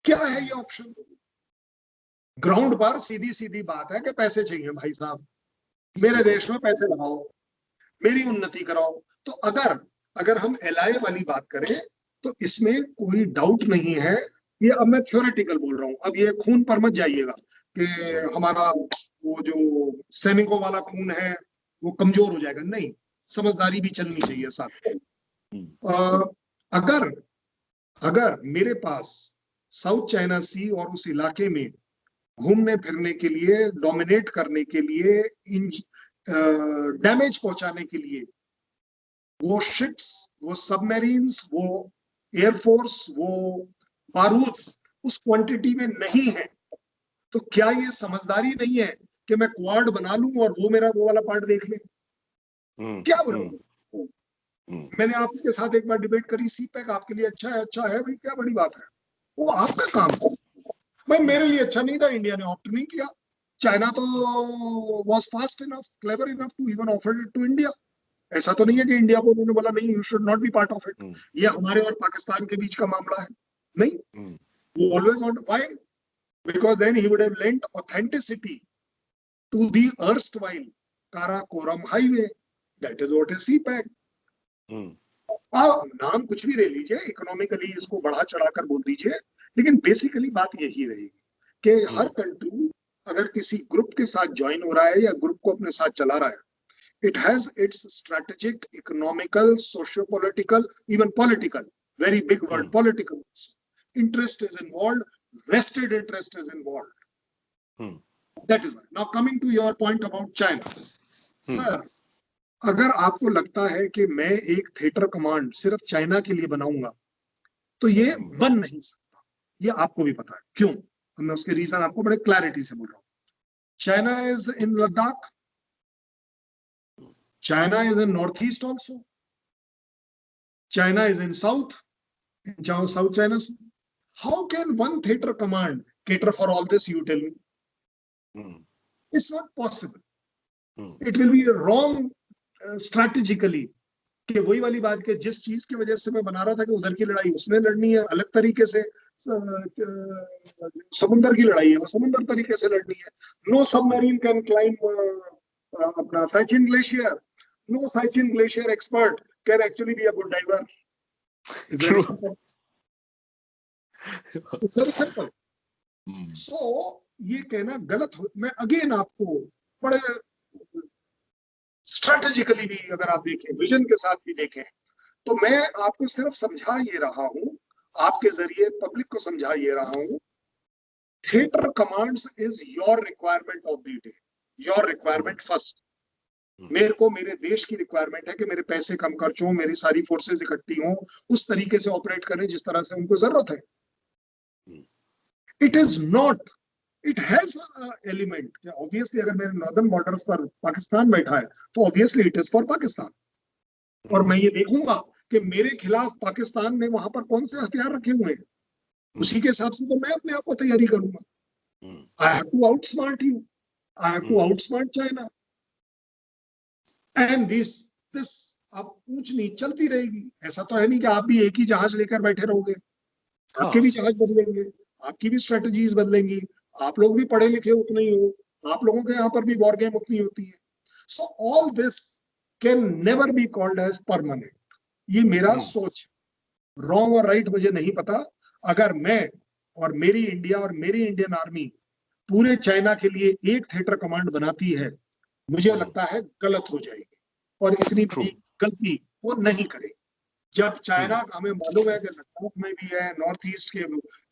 क्या है ये ऑप्शन? ग्राउंड पर सीधी सीधी बात है कि पैसे चाहिए भाई साहब, मेरे देश में पैसे लगाओ, मेरी उन्नति कराओ। तो अगर अगर हम एलआई वाली बात करें तो इसमें कोई डाउट नहीं है, ये अब मैं थ्योरेटिकल बोल रहा हूं, अब ये खून पर मत जाइएगा कि हमारा वो जो सैनिकों वाला खून है वो कमजोर हो जाएगा, नहीं, समझदारी भी चलनी चाहिए साथ। अगर अगर मेरे पास साउथ चाइना सी और उस इलाके में घूमने फिरने के लिए, डोमिनेट करने के लिए, डैमेज पहुंचाने के लिए वो शिप्स, वो सबमरीन्स, वो एयरफोर्स, वो बारूद उस क्वांटिटी में नहीं है, तो क्या ये समझदारी नहीं है कि मैं क्वाड बना लूं और वो मेरा वो वाला पार्ट देख ले? क्या बोलूं? मैंने आपके साथ एक बार डिबेट करी, सी पैक आपके लिए अच्छा है भाई, क्या बड़ी बात है, वो आपका काम है भाई, मेरे लिए अच्छा नहीं था, इंडिया ने ऑप्ट नहीं किया। चाइना तो was fast enough, clever enough to even offer it to India. ऐसा तो नहीं है कि इंडिया को उन्होंने बोला नहीं, you should not be part of it, ये हमारे और पाकिस्तान के बीच का मामला है, नहीं, वो always want, why? Because then he would have lent authenticity to the erstwhile Karakoram highway, that is what is CPEC. नाम कुछ भी ले लीजिए, इकोनॉमिकली इसको बढ़ा चढ़ाकर बोल दीजिए, लेकिन बेसिकली बात यही रहेगी कि हर कंट्री अगर किसी ग्रुप के साथ ज्वाइन हो रहा है या ग्रुप को अपने साथ चला रहा है, It has its strategic, economical, socio-political, even political, very big word, political interest is involved, vested interest is involved. That is why. Now coming to your point about China. Sir, अगर आपको लगता है कि मैं एक थिएटर कमांड सिर्फ China के लिए बनाऊंगा तो ये बन नहीं सकता, ये आपको भी पता है क्यों। मैं उसके रीजन आपको बड़े क्लैरिटी से बोल रहा हूँ। China is in Ladakh, China is in north east also, China is in south, south China. How can one theatre command cater for all this, you tell me? It's not possible. It will be wrong strategically. कि वही वाली बात कि जिस चीज की वजह से मैं बना रहा था कि उधर की लड़ाई उसने लड़नी है अलग तरीके से, समुंदर की लड़ाई है वो समुंदर तरीके से लड़नी है। नो सबमरीन कैन क्लाइंब अपना Siachen glacier, no Siachen glacier expert can actually be a good diver. Very simple. So ये कहना गलत हो। मैं अगेन आपको बड़े स्ट्रेटेजिकली भी अगर आप देखें, विजन के साथ भी देखें, तो मैं आपको सिर्फ समझा ये रहा हूं, आपके जरिए पब्लिक को समझा ये रहा हूं, theatre commands is your requirement of the day, your requirement first. मेरे को मेरे देश की रिक्वायरमेंट है कि मेरे पैसे कम खर्च हो, मेरी सारी फोर्सेस इकट्ठी हों, उस तरीके से ऑपरेट करें जिस तरह से उनको जरूरत है। It is not, it has element. Obviously अगर मेरे नॉर्दर्न बॉर्डर्स पर पाकिस्तान बैठा है तो obviously it is for Pakistan, और मैं ये देखूंगा कि मेरे खिलाफ पाकिस्तान ने वहां पर कौन से हथियार रखे हुए हैं, उसी के हिसाब से तो मैं अपने आप को तैयारी करूंगा। I have to outsmart you, I have to outsmart China, and this अब ऊंच नीच चलती रहेगी। ऐसा तो है नहीं कि आप भी एक ही जहाज लेकर बैठे रहोगे, आपके भी जहाज बदलेंगे, आपकी भी स्ट्रेटजीज बदलेंगी, आप लोग भी पढ़े लिखे उतने ही हो, आप लोगों के यहाँ पर भी वॉर गेम उतनी होती है। So all this can never be called as permanent. ये मेरा सोच, रॉन्ग और राइट मुझे नहीं पता। अगर मैं और मेरी इंडिया और मेरी इंडियन आर्मी पूरे चाइना के लिए एक थिएटर कमांड बनाती है, मुझे लगता है गलत हो जाएगी, और इतनी बड़ी गलती वो नहीं करेगी। जब चाइना, हमें मालूम है कि लद्दाख में भी है, नॉर्थ ईस्ट के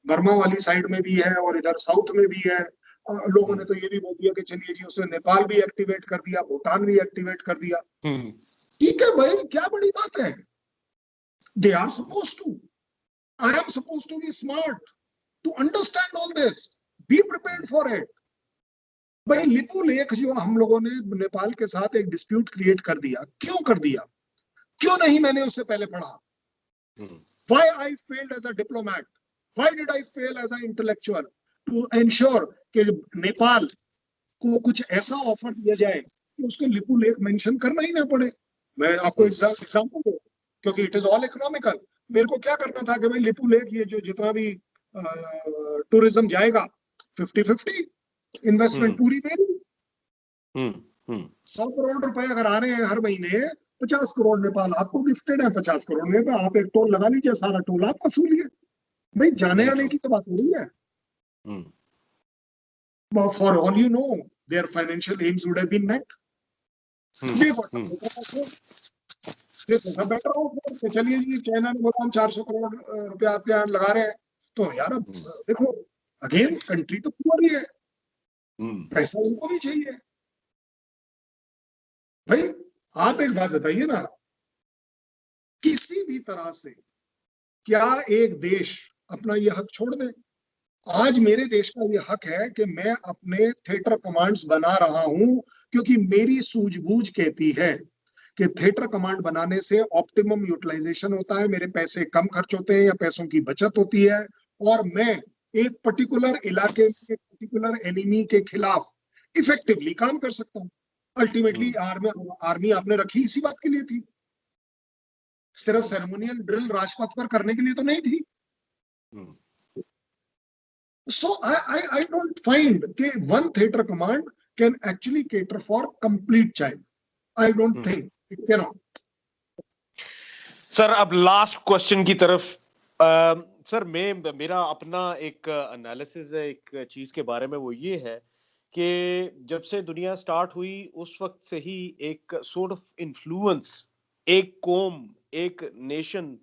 बर्मा वाली साइड में भी है, और इधर साउथ में भी है। और लोगों ने तो ये भी बोल दिया कि चलिए जी उसने नेपाल भी एक्टिवेट कर दिया, भूटान भी एक्टिवेट कर दिया। ठीक है भाई, क्या बड़ी बात है। They are suppose to, I am suppose to be smart to understand all this, be prepared for it. भाई लिपू लेख जो हम लोगों ने नेपाल के साथ एक डिस्प्यूट क्रिएट कर दिया, क्यों कर दिया, क्यों नहीं मैंने उससे पहले पढ़ा? Why I failed as a diplomat? Why did I fail as an intellectual to ensure कि नेपाल को कुछ ऐसा ऑफर दिया जाए कि उसको लिपू लेख मेंशन करना ही ना पड़े? मैं आपको एग्जांपल दूं, क्योंकि इट इज ऑल इकोनॉमिकल। मेरे को क्या करना था कि भाई लिपू लेख, ये जो जितना भी टूरिज्म जाएगा 50-50 इन्वेस्टमेंट पूरी मेरी। 100 करोड़ रुपए अगर आ रहे हैं हर महीने, 50 करोड़ नेपाल आपको गिफ्टेड है, 50 करोड़ में आप एक टोल लगा लीजिए, सारा टोल आप वसूलिए। भाई जाने आने की तो बात हो रही है। For all you know their financial aims would have been met. देखो बेटर हो तो चलिए जी, चाइना ने बोला हम 400 करोड़ रुपया आपके यहाँ लगा रहे हैं, तो यार अब देखो अगेन कंट्री तो पुअर ही है, पैसा उनको भी चाहिए। भाई आप एक बात बताइए ना, किसी भी तरह से क्या एक देश अपना ये हक छोड़ दे? आज मेरे देश का ये हक है कि मैं अपने थिएटर कमांड्स बना रहा हूं, क्योंकि मेरी सूझबूझ कहती है कि थिएटर कमांड बनाने से ऑप्टिमम यूटिलाइजेशन होता है, मेरे पैसे कम खर्च होते हैं या पैसों की बचत होती है, और मैं एक पर्टिकुलर इलाके में एक पर्टिकुलर एनिमी के खिलाफ इफेक्टिवली काम कर सकता हूँ। अल्टीमेटली आर्मी आपने रखी इसी बात के लिए थी, सिर्फ सेरेमोनियल ड्रिल राजपथ पर करने के लिए तो नहीं थी। So I don't find that one theater command can actually cater for complete China. I don't think it cannot. Sir अब लास्ट क्वेश्चन की तरफ। सर मेरा अपना एक एनालिसिस है एक चीज के बारे में, वो ये है कि जब से दुनिया स्टार्ट हुई उस वक्त से ही एक सॉर्ट ऑफ इन्फ्लुएंस, एक कौम, एक नेशन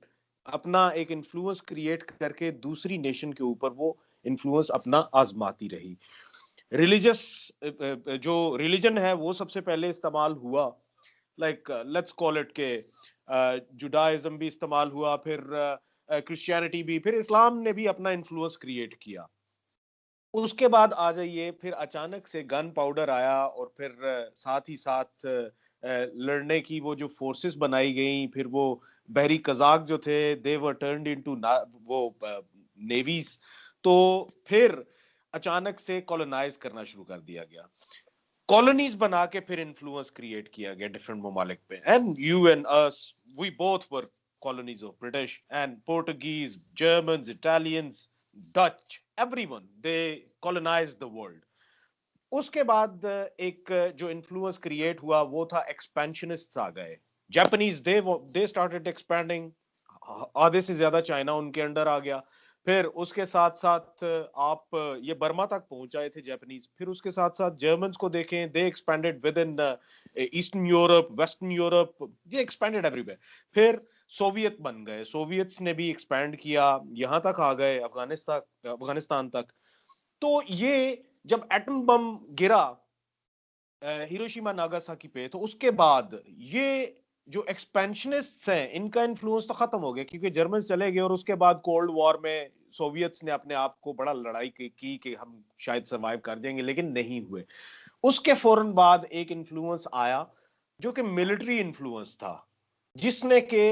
अपना एक इन्फ्लुएंस क्रिएट करके दूसरी नेशन के ऊपर वो इन्फ्लुएंस अपना आजमाती रही। रिलीजियस जो रिलीजन है वो सबसे पहले इस्तेमाल हुआ, लाइक लेट्स कॉल इट के जुडाइज्म भी इस्तेमाल हुआ, फिर क्रिश्चियनिटी भी, फिर इस्लाम ने भी अपना इन्फ्लुएंस क्रिएट किया। उसके बाद आ जाइए, फिर अचानक से गन पाउडर आया और फिर साथ ही साथ लड़ने की वो जो फोर्सेस बनाई गई, फिर वो बहरी कजाक जो थे दे वर टर्न्ड इनटू वो नेवीज। तो फिर अचानक से कॉलोनाइज करना शुरू कर दिया गया, कॉलोनीज बना के फिर इन्फ्लुएंस क्रिएट किया गया डिफरेंट ममालिक पे। And you and us, we both were colonies of British and Portuguese, Germans, Italians, Dutch, everyone, they colonized the world. उसके बाद एक जो इन्फ्लुएंस क्रिएट हुआ वो था एक्सपेंशनिस्ट आ गए, जापानीज, दे स्टार्टेड एक्सपैंडिंग, आधे से ज्यादा चाइना उनके अंडर आ गया। फिर उसके साथ साथ आप ये बर्मा तक पहुंच आए थे जापानीज, फिर उसके साथ साथ जर्मन्स को देखें, they expanded within eastern Europe, western Europe, they expanded everywhere. फिर सोवियत बन गए, सोवियट्स ने भी एक्सपैंड किया, यहां तक आ गए अफगानिस्तान तक। तो ये जब एटम बम गिरा हिरोशिमा नागासाकी पे, तो उसके बाद ये जो एक्सपेंशनिस्ट्स हैं इनका इन्फ्लुएंस तो खत्म हो गया, क्योंकि जर्मन चले गए और उसके बाद कोल्ड वॉर में सोवियट्स ने अपने आप को बड़ा लड़ाई की कि हम शायद सरवाइव कर जाएंगे, लेकिन नहीं हुए। उसके फौरन बाद एक इन्फ्लुएंस आया जो कि मिलिट्री इन्फ्लुएंस था, जिसने के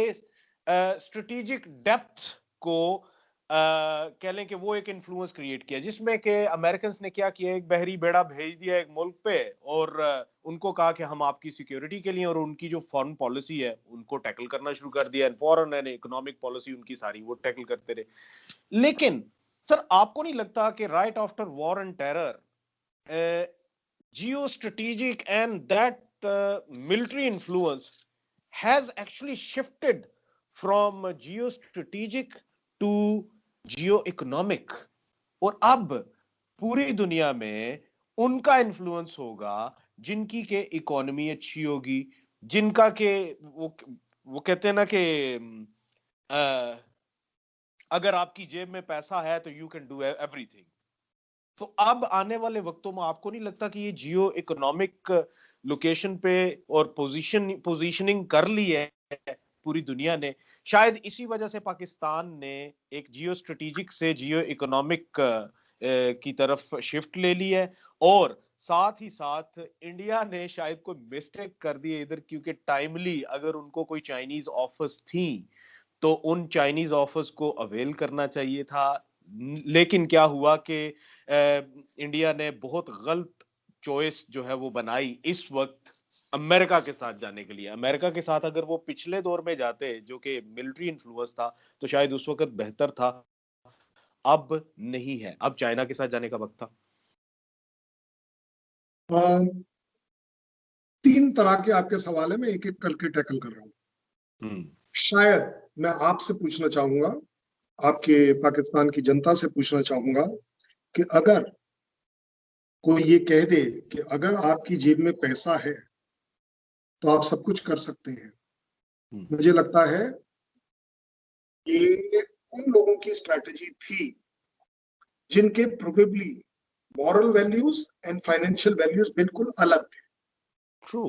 स्ट्रेटेजिक डेप्थ को कह लें कि वो एक इन्फ्लुएंस क्रिएट किया, जिसमें कि अमेरिकन ने क्या किया, एक बहरी बेड़ा भेज दिया एक मुल्क पे और उनको कहा कि हम आपकी सिक्योरिटी के लिए, और उनकी जो फॉरेन पॉलिसी है उनको टैकल करना शुरू कर दिया, फॉरेन एंड इकोनॉमिक पॉलिसी उनकी सारी वो टैकल करते रहे। लेकिन सर आपको नहीं लगता कि right after war and terror geostrategic and that military influence has actually shifted from geostrategic to geoeconomic, और अब पूरी दुनिया में उनका इन्फ्लुएंस होगा जिनकी के इकोनॉमी अच्छी होगी, जिनका के वो कहते हैं ना कि अ, अगर आपकी जेब में पैसा है तो यू कैन डू एवरीथिंग। तो अब आने वाले वक्तों में आपको नहीं लगता कि ये जियो इकोनॉमिक लोकेशन पे और पोजीशनिंग कर ली है पूरी दुनिया ने, शायद इसी वजह से पाकिस्तान ने एक जियो स्ट्रेटेजिक से जियो इकोनॉमिक की तरफ शिफ्ट ले ली है, और साथ ही साथ इंडिया ने शायद कोई मिस्टेक कर दी है इधर, क्योंकि टाइमली अगर उनको कोई चाइनीज ऑफर्स थी तो उन चाइनीज ऑफर्स को अवेल करना चाहिए था। लेकिन क्या हुआ कि इंडिया ने बहुत गलत चॉइस जो है वो बनाई इस वक्त अमेरिका के साथ जाने के लिए। अमेरिका के साथ अगर वो पिछले दौर में जाते जो कि मिलिट्री इन्फ्लुएंस था तो शायद उस वक्त बेहतर था, अब नहीं है, अब चाइना के साथ जाने का वक्त था। तीन तरह के आपके सवाल है, मैं एक एक करके टैकल कर रहा हूँ। शायद मैं आपसे पूछना चाहूंगा, आपके पाकिस्तान की जनता से पूछना चाहूंगा कि अगर कोई ये कह दे कि अगर आपकी जेब में पैसा है तो आप सब कुछ कर सकते हैं, मुझे लगता है ये उन लोगों की स्ट्रैटेजी थी जिनके probably moral values and financial values बिल्कुल अलग थे। ट्रू।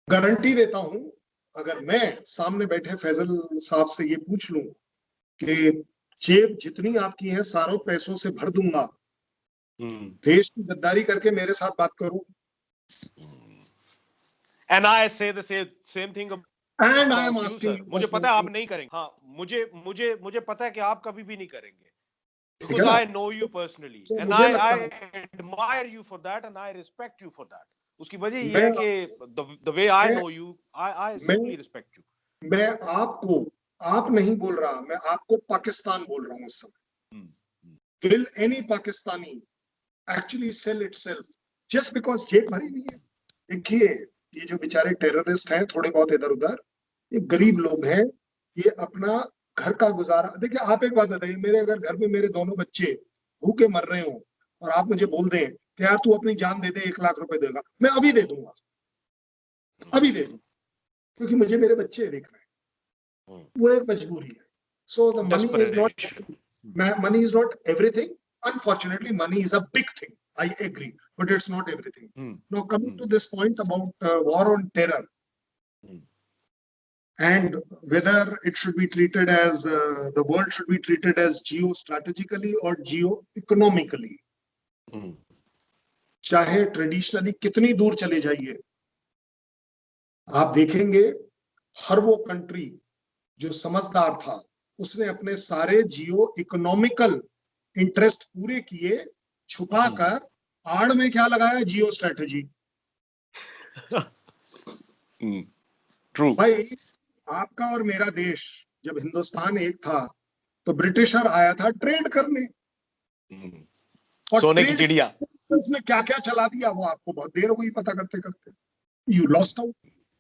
गारंटी देता हूं, अगर मैं सामने बैठे फैजल साहब से ये पूछ लूं कि जेब जितनी आपकी है सारों पैसों से भर दूंगा, देश की गद्दारी करके मेरे साथ बात करो। एंड आई से the same thing and I am about you asking sir. You मुझे पता है आप नहीं करेंगे, हाँ, मुझे पता है कि आप कभी भी नहीं करेंगे, ठीक है because ना? I know you personally तो and मुझे I लगता है admire you for that and I respect you for that। उसकी वजह ये मैं है कि the way I मैं know you, I मैं simply respect you। मैं आपको आप नहीं बोल रहा, मैं आपको पाकिस्तान बोल रहा हूं इस समय। Will any Pakistani actually sell itself just because जेब भरी नहीं है? देखिए, ये जो बेचारे टेररिस्ट हैं थोड़े बहुत इधर उधर, ये गरीब लोग हैं, ये अपना घर का गुजारा, देखिए आप एक बात बताइए, मेरे अगर घर में मेरे दोनों बच्चे भूखे मर रहे हो और आप मुझे बोल दें कि यार तू अपनी जान दे दे, 1 लाख रुपए देगा, मैं अभी दे दूंगा, अभी दे दूंगा, क्योंकि मुझे मेरे बच्चे देखना है, वो एक मजबूरी है. So the money is not, money is not everything. Unfortunately, money is a big thing. I agree, but it's not everything. Now, coming to this point about war on terror and whether it should be treated as the world should be treated as geostrategically or geo-economically. चाहे traditionally कितनी दूर चले जाइए, आप देखेंगे हर वो country जो समझदार था उसने अपने सारे जियो इकोनॉमिकल इंटरेस्ट पूरे किए, छुपाकर आड़ में क्या लगाया, जियो स्ट्रेटेजी. ट्रू भाई, आपका और मेरा देश जब हिंदुस्तान एक था तो ब्रिटिशर आया था ट्रेड करने, और सोने की चिड़िया उसने क्या क्या चला दिया वो आपको बहुत देर हो गई पता करते करते. You lost out,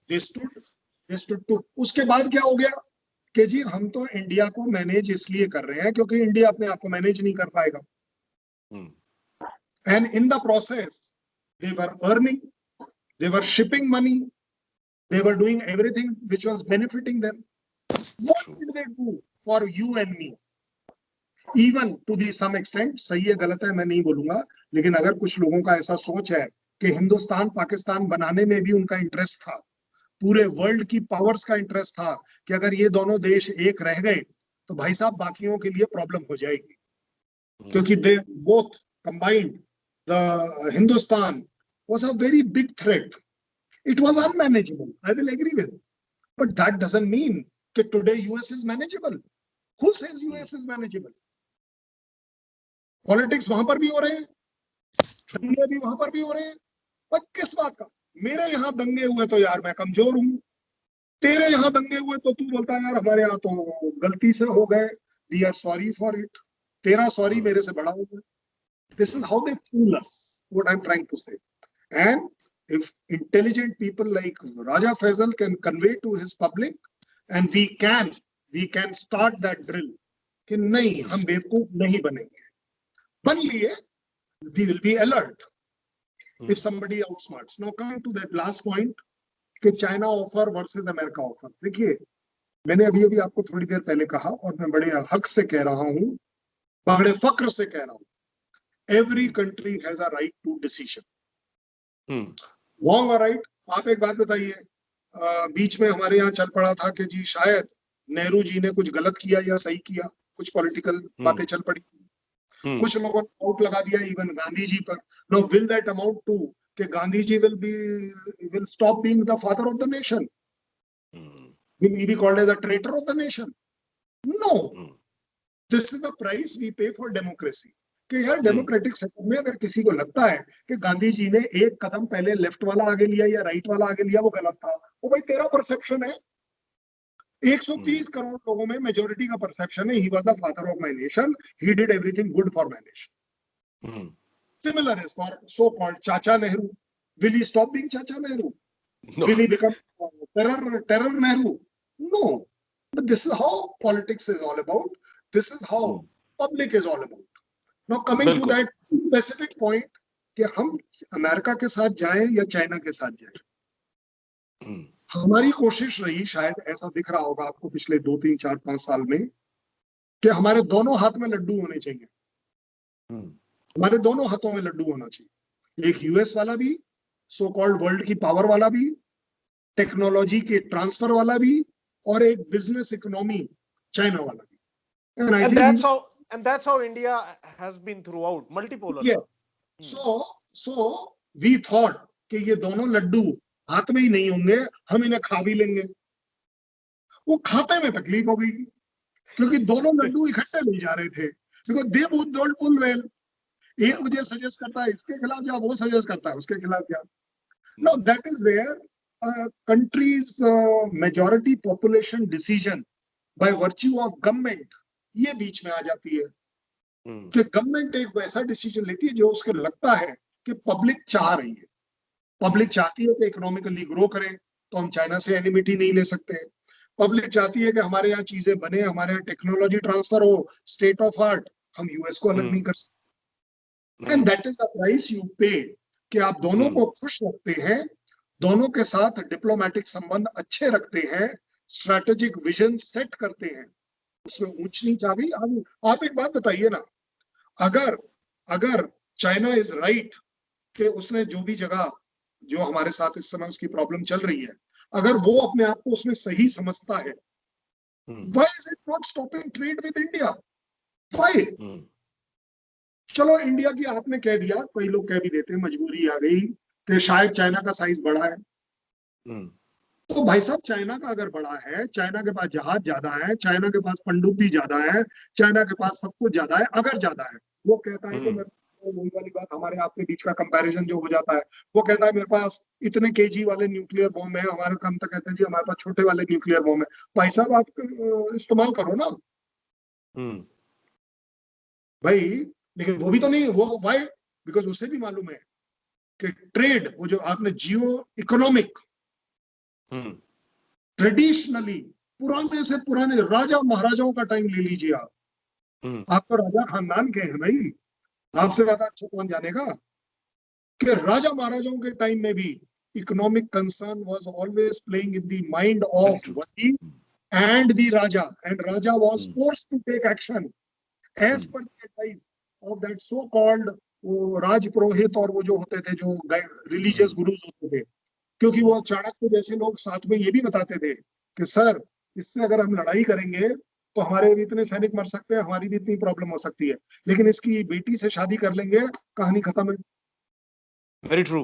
they stood to. उसके बाद क्या हो गया कि जी हम तो इंडिया को मैनेज इसलिए कर रहे हैं क्योंकि इंडिया अपने आप को मैनेज नहीं कर पाएगा. And in the process they were earning, they were shipping money, they were doing everything which was benefiting them. What did they do for you and me? Even to the some extent, सही है गलत है मैं नहीं बोलूंगा, लेकिन अगर कुछ लोगों का ऐसा सोच है कि हिंदुस्तान पाकिस्तान बनाने में भी उनका इंटरेस्ट था, पूरे वर्ल्ड की पावर्स का इंटरेस्ट था कि अगर ये दोनों देश एक रह गए तो भाई साहब बाकियों के लिए प्रॉब्लम हो जाएगी, क्योंकि they both combined the Hindustan was a very big threat. It was unmanageable. I will agree with. But that doesn't mean that today US is manageable. Who says US is manageable? Politics वहां पर भी हो रहे हैं, दंगे भी वहां पर भी हो रहे हैं, पर किस बात का? मेरे यहाँ दंगे हुए तो यार मैं कमजोर हूं, तेरे यहाँ दंगे हुए तो तू बोलता है यार हमारे यहाँ तो गलती से हो गए, we are sorry for it. तेरा सॉरी मेरे से बड़ा होगा. This is how they fool us. What I'm trying to say. And if intelligent people like Raja Faisal can convey to his public, and we can start that drill कि नहीं हम बेवकूफ नहीं बनेंगे, बन लिए, we will be alert if somebody outsmarts. Now coming to that last point कि China offer versus America offer, देखिए मैंने अभी अभी आपको थोड़ी देर पहले कहा और मैं बड़े हक से कह रहा हूं, बड़े फक्र से कह रहा हूं, every country has a right to decision. Wrong or right? आप एक बात बताइए, बीच में हमारे यहाँ चल पड़ा था कि जी शायद नेहरू जी ने कुछ गलत किया या सही किया, कुछ पॉलिटिकल बातें चल पड़ी, कुछ लोगों ने आउट लगा दिया इवन गांधी जी पर. No, will that amount to कि गांधी जी will stop being the father of the nation? Will he be called as a traitor of the nation? No. This is the price we pay for democracy. कि यार democratic setup में अगर किसी को लगता है कि गांधी जी ने एक कदम पहले लेफ्ट वाला आगे लिया या राइट वाला आगे लिया, वो गलत था, वो भाई तेरा परसेप्शन है. 130 करोड़ लोगों में मेजोरिटी का परसेप्शन है he was the father of my nation, he did everything good for my nation. Similar is for so called Chacha Nehru. Will he stop being Chacha Nehru? Will he become terror Nehru? No. But this is how politics is all about. This is how public is all about. Now coming to that specific point कि हम America के साथ जाएं या China के साथ जाएं, हमारी कोशिश रही, शायद ऐसा दिख रहा होगा आपको पिछले 2, 3, 4, 5 साल में, कि हमारे दोनों हाथ में लड्डू होने चाहिए. हमारे दोनों हाथों में लड्डू होना चाहिए, एक यूएस वाला भी, सो कॉल्ड वर्ल्ड की पावर वाला भी, टेक्नोलॉजी के ट्रांसफर वाला भी, और एक बिजनेस इकोनॉमी चाइना वाला भी. And that's how India has been throughout, multipolar. Yeah. So we thought कि ये दोनों लड्डू हाथ में ही नहीं होंगे, हम इन्हें खा भी लेंगे. वो खाते में तकलीफ हो गई क्योंकि दोनों लड्डू इकट्ठे नहीं जा रहे थे, because they both don't pull well. एक मुझे सजेस्ट करता है इसके खिलाफ जा, वो सजेस्ट करता है उसके खिलाफ जा. Now that is where country's majority population decision by virtue of government ये बीच में आ जाती है कि गवर्नमेंट एक वैसा डिसीजन लेती है जो उसको लगता है कि पब्लिक चाह रही है. पब्लिक चाहती है कि इकोनॉमिकली ग्रो करें तो हम चाइना से एनिमिटी नहीं ले सकते. पब्लिक चाहती है कि हमारे यहाँ चीजें बने, हमारे यहाँ टेक्नोलॉजी ट्रांसफर हो, स्टेट ऑफ आर्ट, हम यूएस को अलग नहीं कर सकते. And that is the price you पे, कि आप दोनों को खुश रखते हैं, दोनों के साथ डिप्लोमेटिक संबंध अच्छे रखते हैं, स्ट्रैटेजिक विजन सेट करते हैं, उसमें ऊंच नीच आ गई। आप एक बात बताइए ना, अगर अगर चाइना इज राइट कि उसने जो भी जगह जो हमारे साथ इस समय उसकी प्रॉब्लम चल रही है, अगर वो अपने आप को उसमें सही समझता है, why is it not stopping trade with India? Why? चलो इंडिया की आपने कह दिया, कई लोग कह भी देते हैं मजबूरी आ गई कि शायद चाइना का साइज बड़ा है। तो भाई साहब, चाइना का अगर बड़ा है, चाइना के पास जहाज ज्यादा है, चाइना के पास पनडुब्बी ज्यादा है, चाइना के पास सब कुछ ज्यादा है, अगर ज्यादा है, वो कहता है कि मेरे, वही वाली बात, हमारे आपके बीच का कंपैरिजन जो हो जाता है, वो कहता है मेरे पास इतने केजी वाले न्यूक्लियर बॉम्ब है, हमारे हम तो कहते हैं जी हमारे पास छोटे वाले न्यूक्लियर बॉम्ब है। भाई साहब, आप इस्तेमाल करो ना भाई। लेकिन वो भी तो नहीं, वो वाई, बिकॉज उसे भी मालूम है कि ट्रेड, वो जो आपने जियो इकोनॉमिक, ट्रेडिशनली पुराने से पुराने राजा महाराजाओं का टाइम ले लीजिए आप तो राजा खानदान के हैं भाई, आपसे ज्यादा अच्छा कौन जानेगा कि राजा महाराजाओं के टाइम में भी economic concern was always playing in the mind of wazir and the raja, and raja was forced to take action as per the advice of that so called वो राज पुरोहित, और वो जो होते थे जो रिलीजियस गुरुज होते थे, क्योंकि वो चाणक्य जैसे लोग साथ में ये भी बताते थे कि सर, इससे अगर हम लड़ाई करेंगे तो हमारे भी इतने सैनिक मर सकते हैं, हमारी भी इतनी प्रॉब्लम हो सकती है, लेकिन इसकी बेटी से शादी कर लेंगे, कहानी खत्म है। Very true.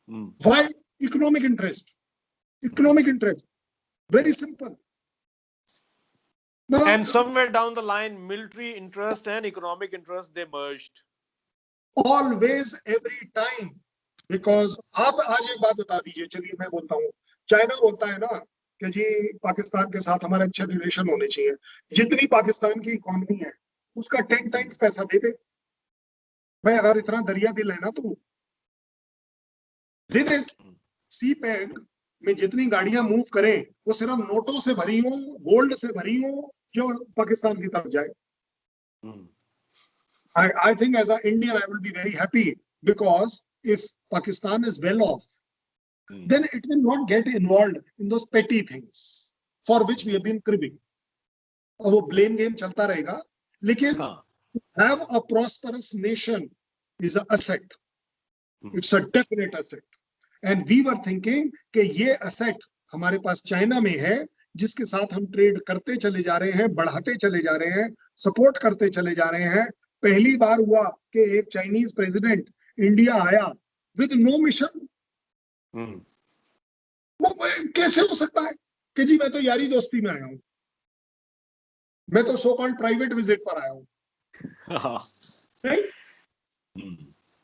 Why? Economic interest, economic interest, very simple. And somewhere down the line, military interest and economic interest, they merged. Always every time, because आप आज एक बात बता दीजिए, चलिए मैं बोलता हूँ, चाइना बोलता है ना कि जी पाकिस्तान के साथ हमारे अच्छे रिलेशन होने चाहिए, जितनी पाकिस्तान की इकोनॉमी है उसका 10 टाइम्स पैसा दे दे भाई, अगर इतना दरिया दिल है ना तो दे दे। सी पैक में जितनी गाड़ियां मूव करें वो सिर्फ नोटों से भरी हो, गोल्ड से भरी हो, जो पाकिस्तान की तरफ जाए। I think as an Indian, I will be very happy, because if Pakistan is well off, then it will not get involved in those petty things for which we have been cribbing. और वो blame game चलता रहेगा, लेकिन to have a prosperous nation is an asset. It's a definite asset. And we were thinking कि ये asset हमारे पास China में है, जिसके साथ हम ट्रेड करते चले जा रहे हैं, बढ़ाते चले जा रहे हैं, सपोर्ट करते चले जा रहे हैं। पहली बार हुआ कि एक चाइनीज प्रेसिडेंट इंडिया आया विद नो मिशन। वो कैसे हो सकता है कि जी मैं तो यारी दोस्ती में आया हूं, मैं तो सो कॉल्ड प्राइवेट विजिट पर आया हूं।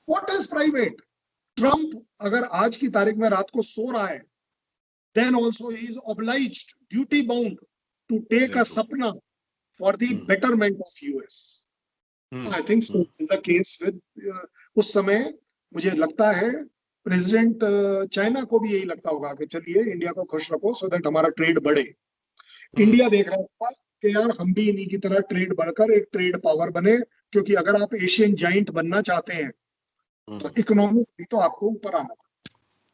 What is private? ट्रंप अगर आज की तारीख में रात को सो रहा है, then also he is obliged, duty bound to take a sapna for the betterment of US. I think so in the case with उस समय मुझे लगता है प्रेसिडेंट चाइना को भी यही लगता होगा कि चलिए इंडिया को खुश रखो सो दैट हमारा ट्रेड बढ़े। इंडिया देख रहा था कि यार हम भी इन्हीं की तरह ट्रेड बढ़कर एक ट्रेड पावर बने, क्योंकि अगर आप एशियन जाइंट बनना चाहते हैं तो इकोनॉमी भी तो आपको ऊपर आना।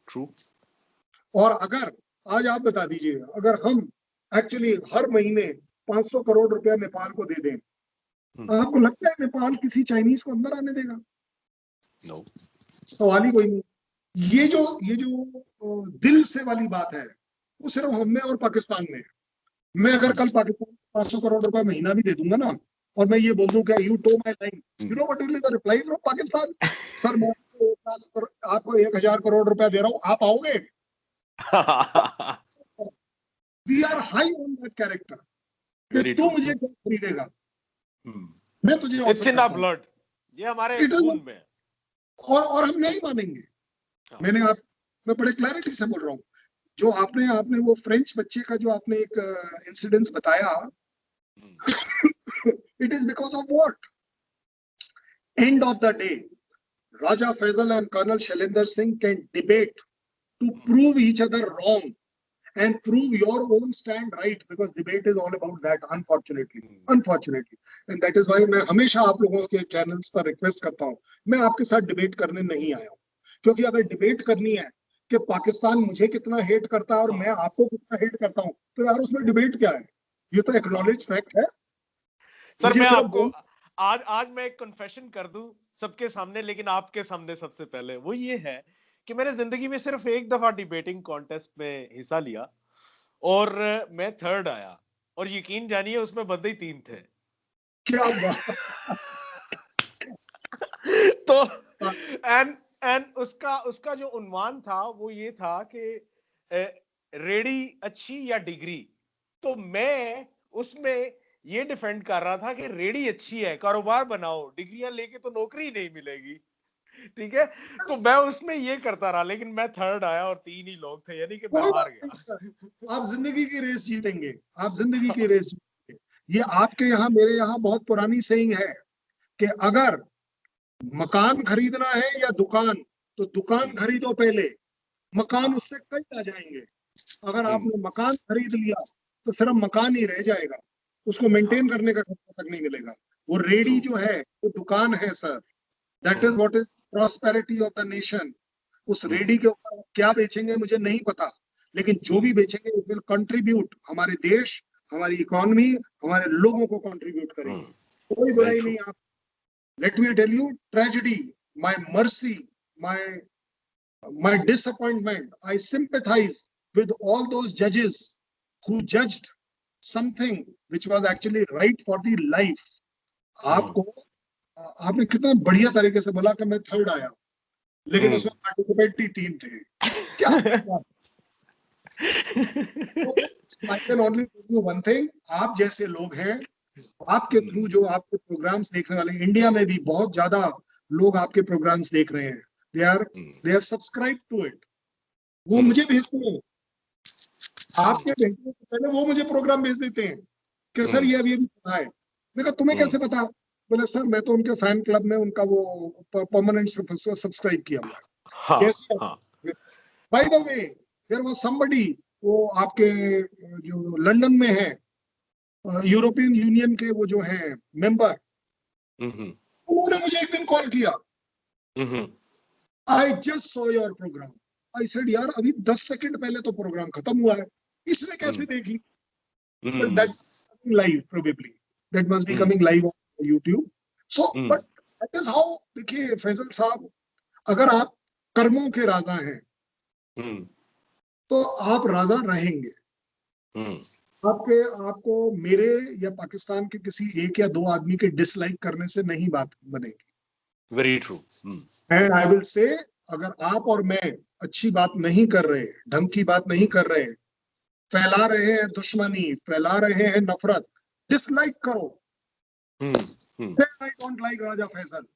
ट्रू। और अगर आज आप बता दीजिए, अगर हम एक्चुअली हर महीने 500 करोड़ रुपया नेपाल को दे दें, आपको लगता है नेपाल किसी चाइनीज को अंदर आने देगा? No. सवाल ही कोई नहीं। ये जो दिल से वाली बात है वो सिर्फ हम में और पाकिस्तान में। मैं अगर कल पाकिस्तान 500 करोड़ रुपया महीना भी दे दूंगा ना, और मैं ये बोल दूं कि you toe my line, you know what will be the reply from Pakistan? Sir मैं आपको 1000 करोड़ रुपया दे रहा हूं, आप आओगे? We are high on that character. कि तू मुझे क्या खरीदेगा, मैं तुझे It's in our blood. ये हमारे खून में। और हम नहीं मानेंगे। मैं बड़े क्लैरिटी से बोल रहा हूँ। जो आपने वो फ्रेंच बच्चे का जो आपने एक इंसिडेंस बताया, it is because of what? End of the day, Raja Faisal and Colonel Shailendra Singh can debate to prove each other wrong, and prove your own stand right, because debate is all about that, unfortunately. And that is why मैं हमेशा आप लोगों के channels पर request करता हूँ, मैं आपके साथ डिबेट करने नहीं आया हूँ, क्योंकि अगर डिबेट करनी है कि पाकिस्तान मुझे कितना हेट करता है और मैं आपको कितना हेट करता हूँ, तो यार उसमें डिबेट क्या है? ये तो एक्नॉलेज फैक्ट है। सर मैं आपको आज मैं एक कन्फेशन कर दूं सबके सामने, लेकिन आपके सामने सबसे पहले, वो ये है कि मैंने जिंदगी में सिर्फ एक दफा डिबेटिंग कॉन्टेस्ट में हिस्सा लिया और मैं थर्ड आया, और यकीन जानिए उसमें बंदे ही 3 थे। क्या बात। तो एंड उसका जो उन्वान था वो ये था कि रेडी अच्छी या डिग्री। तो मैं उसमें ये डिफेंड कर रहा था कि रेडी अच्छी है, कारोबार बनाओ, डिग्रियां लेके तो नौकरी नहीं मिलेगी, ठीक है। तो मैं उसमें ये करता रहा, लेकिन मैं थर्ड आया और 3 ही लोग थे, यानी कि मैं हार गया। सर, आप जिंदगी की रेस जीतेंगे, आप जिंदगी की रेस जीतेंगे। ये आपके यहाँ मेरे यहाँ बहुत पुरानी सेइंग है कि अगर मकान खरीदना है या दुकान, तो दुकान खरीदो पहले, मकान उससे कई आ जाएंगे। अगर आपने मकान खरीद लिया तो सिर्फ मकान ही रह जाएगा, उसको मेंटेन करने का खर्चा तक नहीं मिलेगा। वो रेडी जो है वो दुकान है sir. That is what is prosperity of the nation. उस रेडी के ऊपर क्या बेचेंगे मुझे नहीं पता, लेकिन जो भी बेचेंगे इट विल कंट्रीब्यूट, हमारे देश, हमारी इकोनॉमी, हमारे लोगों को कंट्रीब्यूट करेंगे। कोई बुराई नहीं। आप let me tell you tragedy, my mercy, my disappointment. I sympathize with all those judges who judged something which was actually right for the life. आपको आपने कितना बढ़िया तरीके से बोला कि मैं थर्ड आया, लेकिन उसमें पार्टिसिपेंट ही 3 थे। क्या I can only tell you one thing, आप जैसे लोग हैं, आपके थ्रू जो आपके प्रोग्राम्स देखने वाले, इंडिया में भी बहुत ज्यादा लोग आपके प्रोग्राम्स देख रहे हैं, they have subscribed to it। वो मुझे भेजते हैं, आपके भेजने से पहले वो मुझे प्रोग्राम भेज देते हैं कि सर ये अभी पता है। मैं कहा तुम्हें कैसे पता? बोले सर मैं तो उनके फैन क्लब में उनका वो परमानेंट सब्सक्राइब किया हुआ है। By the way there was somebody, वो आपके जो लंदन में है, यूरोपियन यूनियन के वो जो है मेंबर, उन्होंने मुझे एक दिन कॉल किया, I just saw your program. I said यार अभी 10 सेकंड पहले तो प्रोग्राम खत्म हुआ है, इसने कैसे देख ली? But that live probably, that must be coming live on YouTube. So but that is how. देखिए फैजल साहब, अगर आप कर्मों के राजा हैं तो आप राजा रहेंगे। आपको मेरे या पाकिस्तान के किसी एक या दो आदमी के डिसलाइक करने से नहीं बात बनेगी। Very true. And I will say, अगर आप और मैं अच्छी बात नहीं कर रहे, ढंग की बात नहीं कर रहे, फैला रहे हैं दुश्मनी, फैला रहे हैं नफरत, डिसलाइक करो। I don't like Raja Faisal,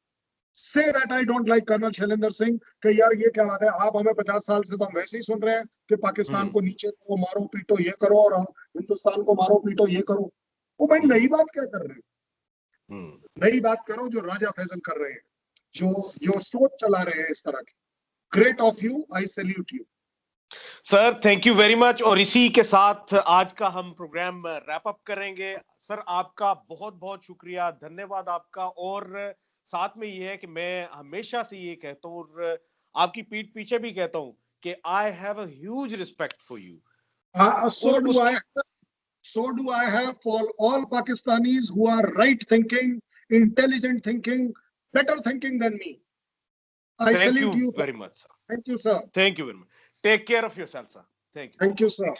say that I don't like colonel Shailendra Singh, कि यार ये क्या बात है, आप हमें 50 साल से तो हम वैसे ही सुन रहे हैं कि पाकिस्तान को नीचे करो, मारो पीटो, ये करो, और हिंदुस्तान को मारो पीटो, ये करो। वो भाई नई बात क्या कर रहे हैं? नई बात करो जो राजा फैसल कर रहे हैं, जो सोच चला रहे हैं इस तरह की। Great of you, I salute you sir, thank you very much. और इसी के साथ आज का हम प्रोग्राम रैप अप करेंगे। सर आपका बहुत बहुत शुक्रिया, धन्यवाद आपका। और साथ में ये है कि मैं हमेशा से ये कहता हूँ और आपकी पीठ पीछे भी कहता हूँ कि I have a huge respect for you. So do I have for all Pakistanis who are right thinking, intelligent thinking, better thinking than me. I salute you very much, sir. Thank you, sir. Thank you very much. Take care of yourself, sir. Thank you. Thank you, sir.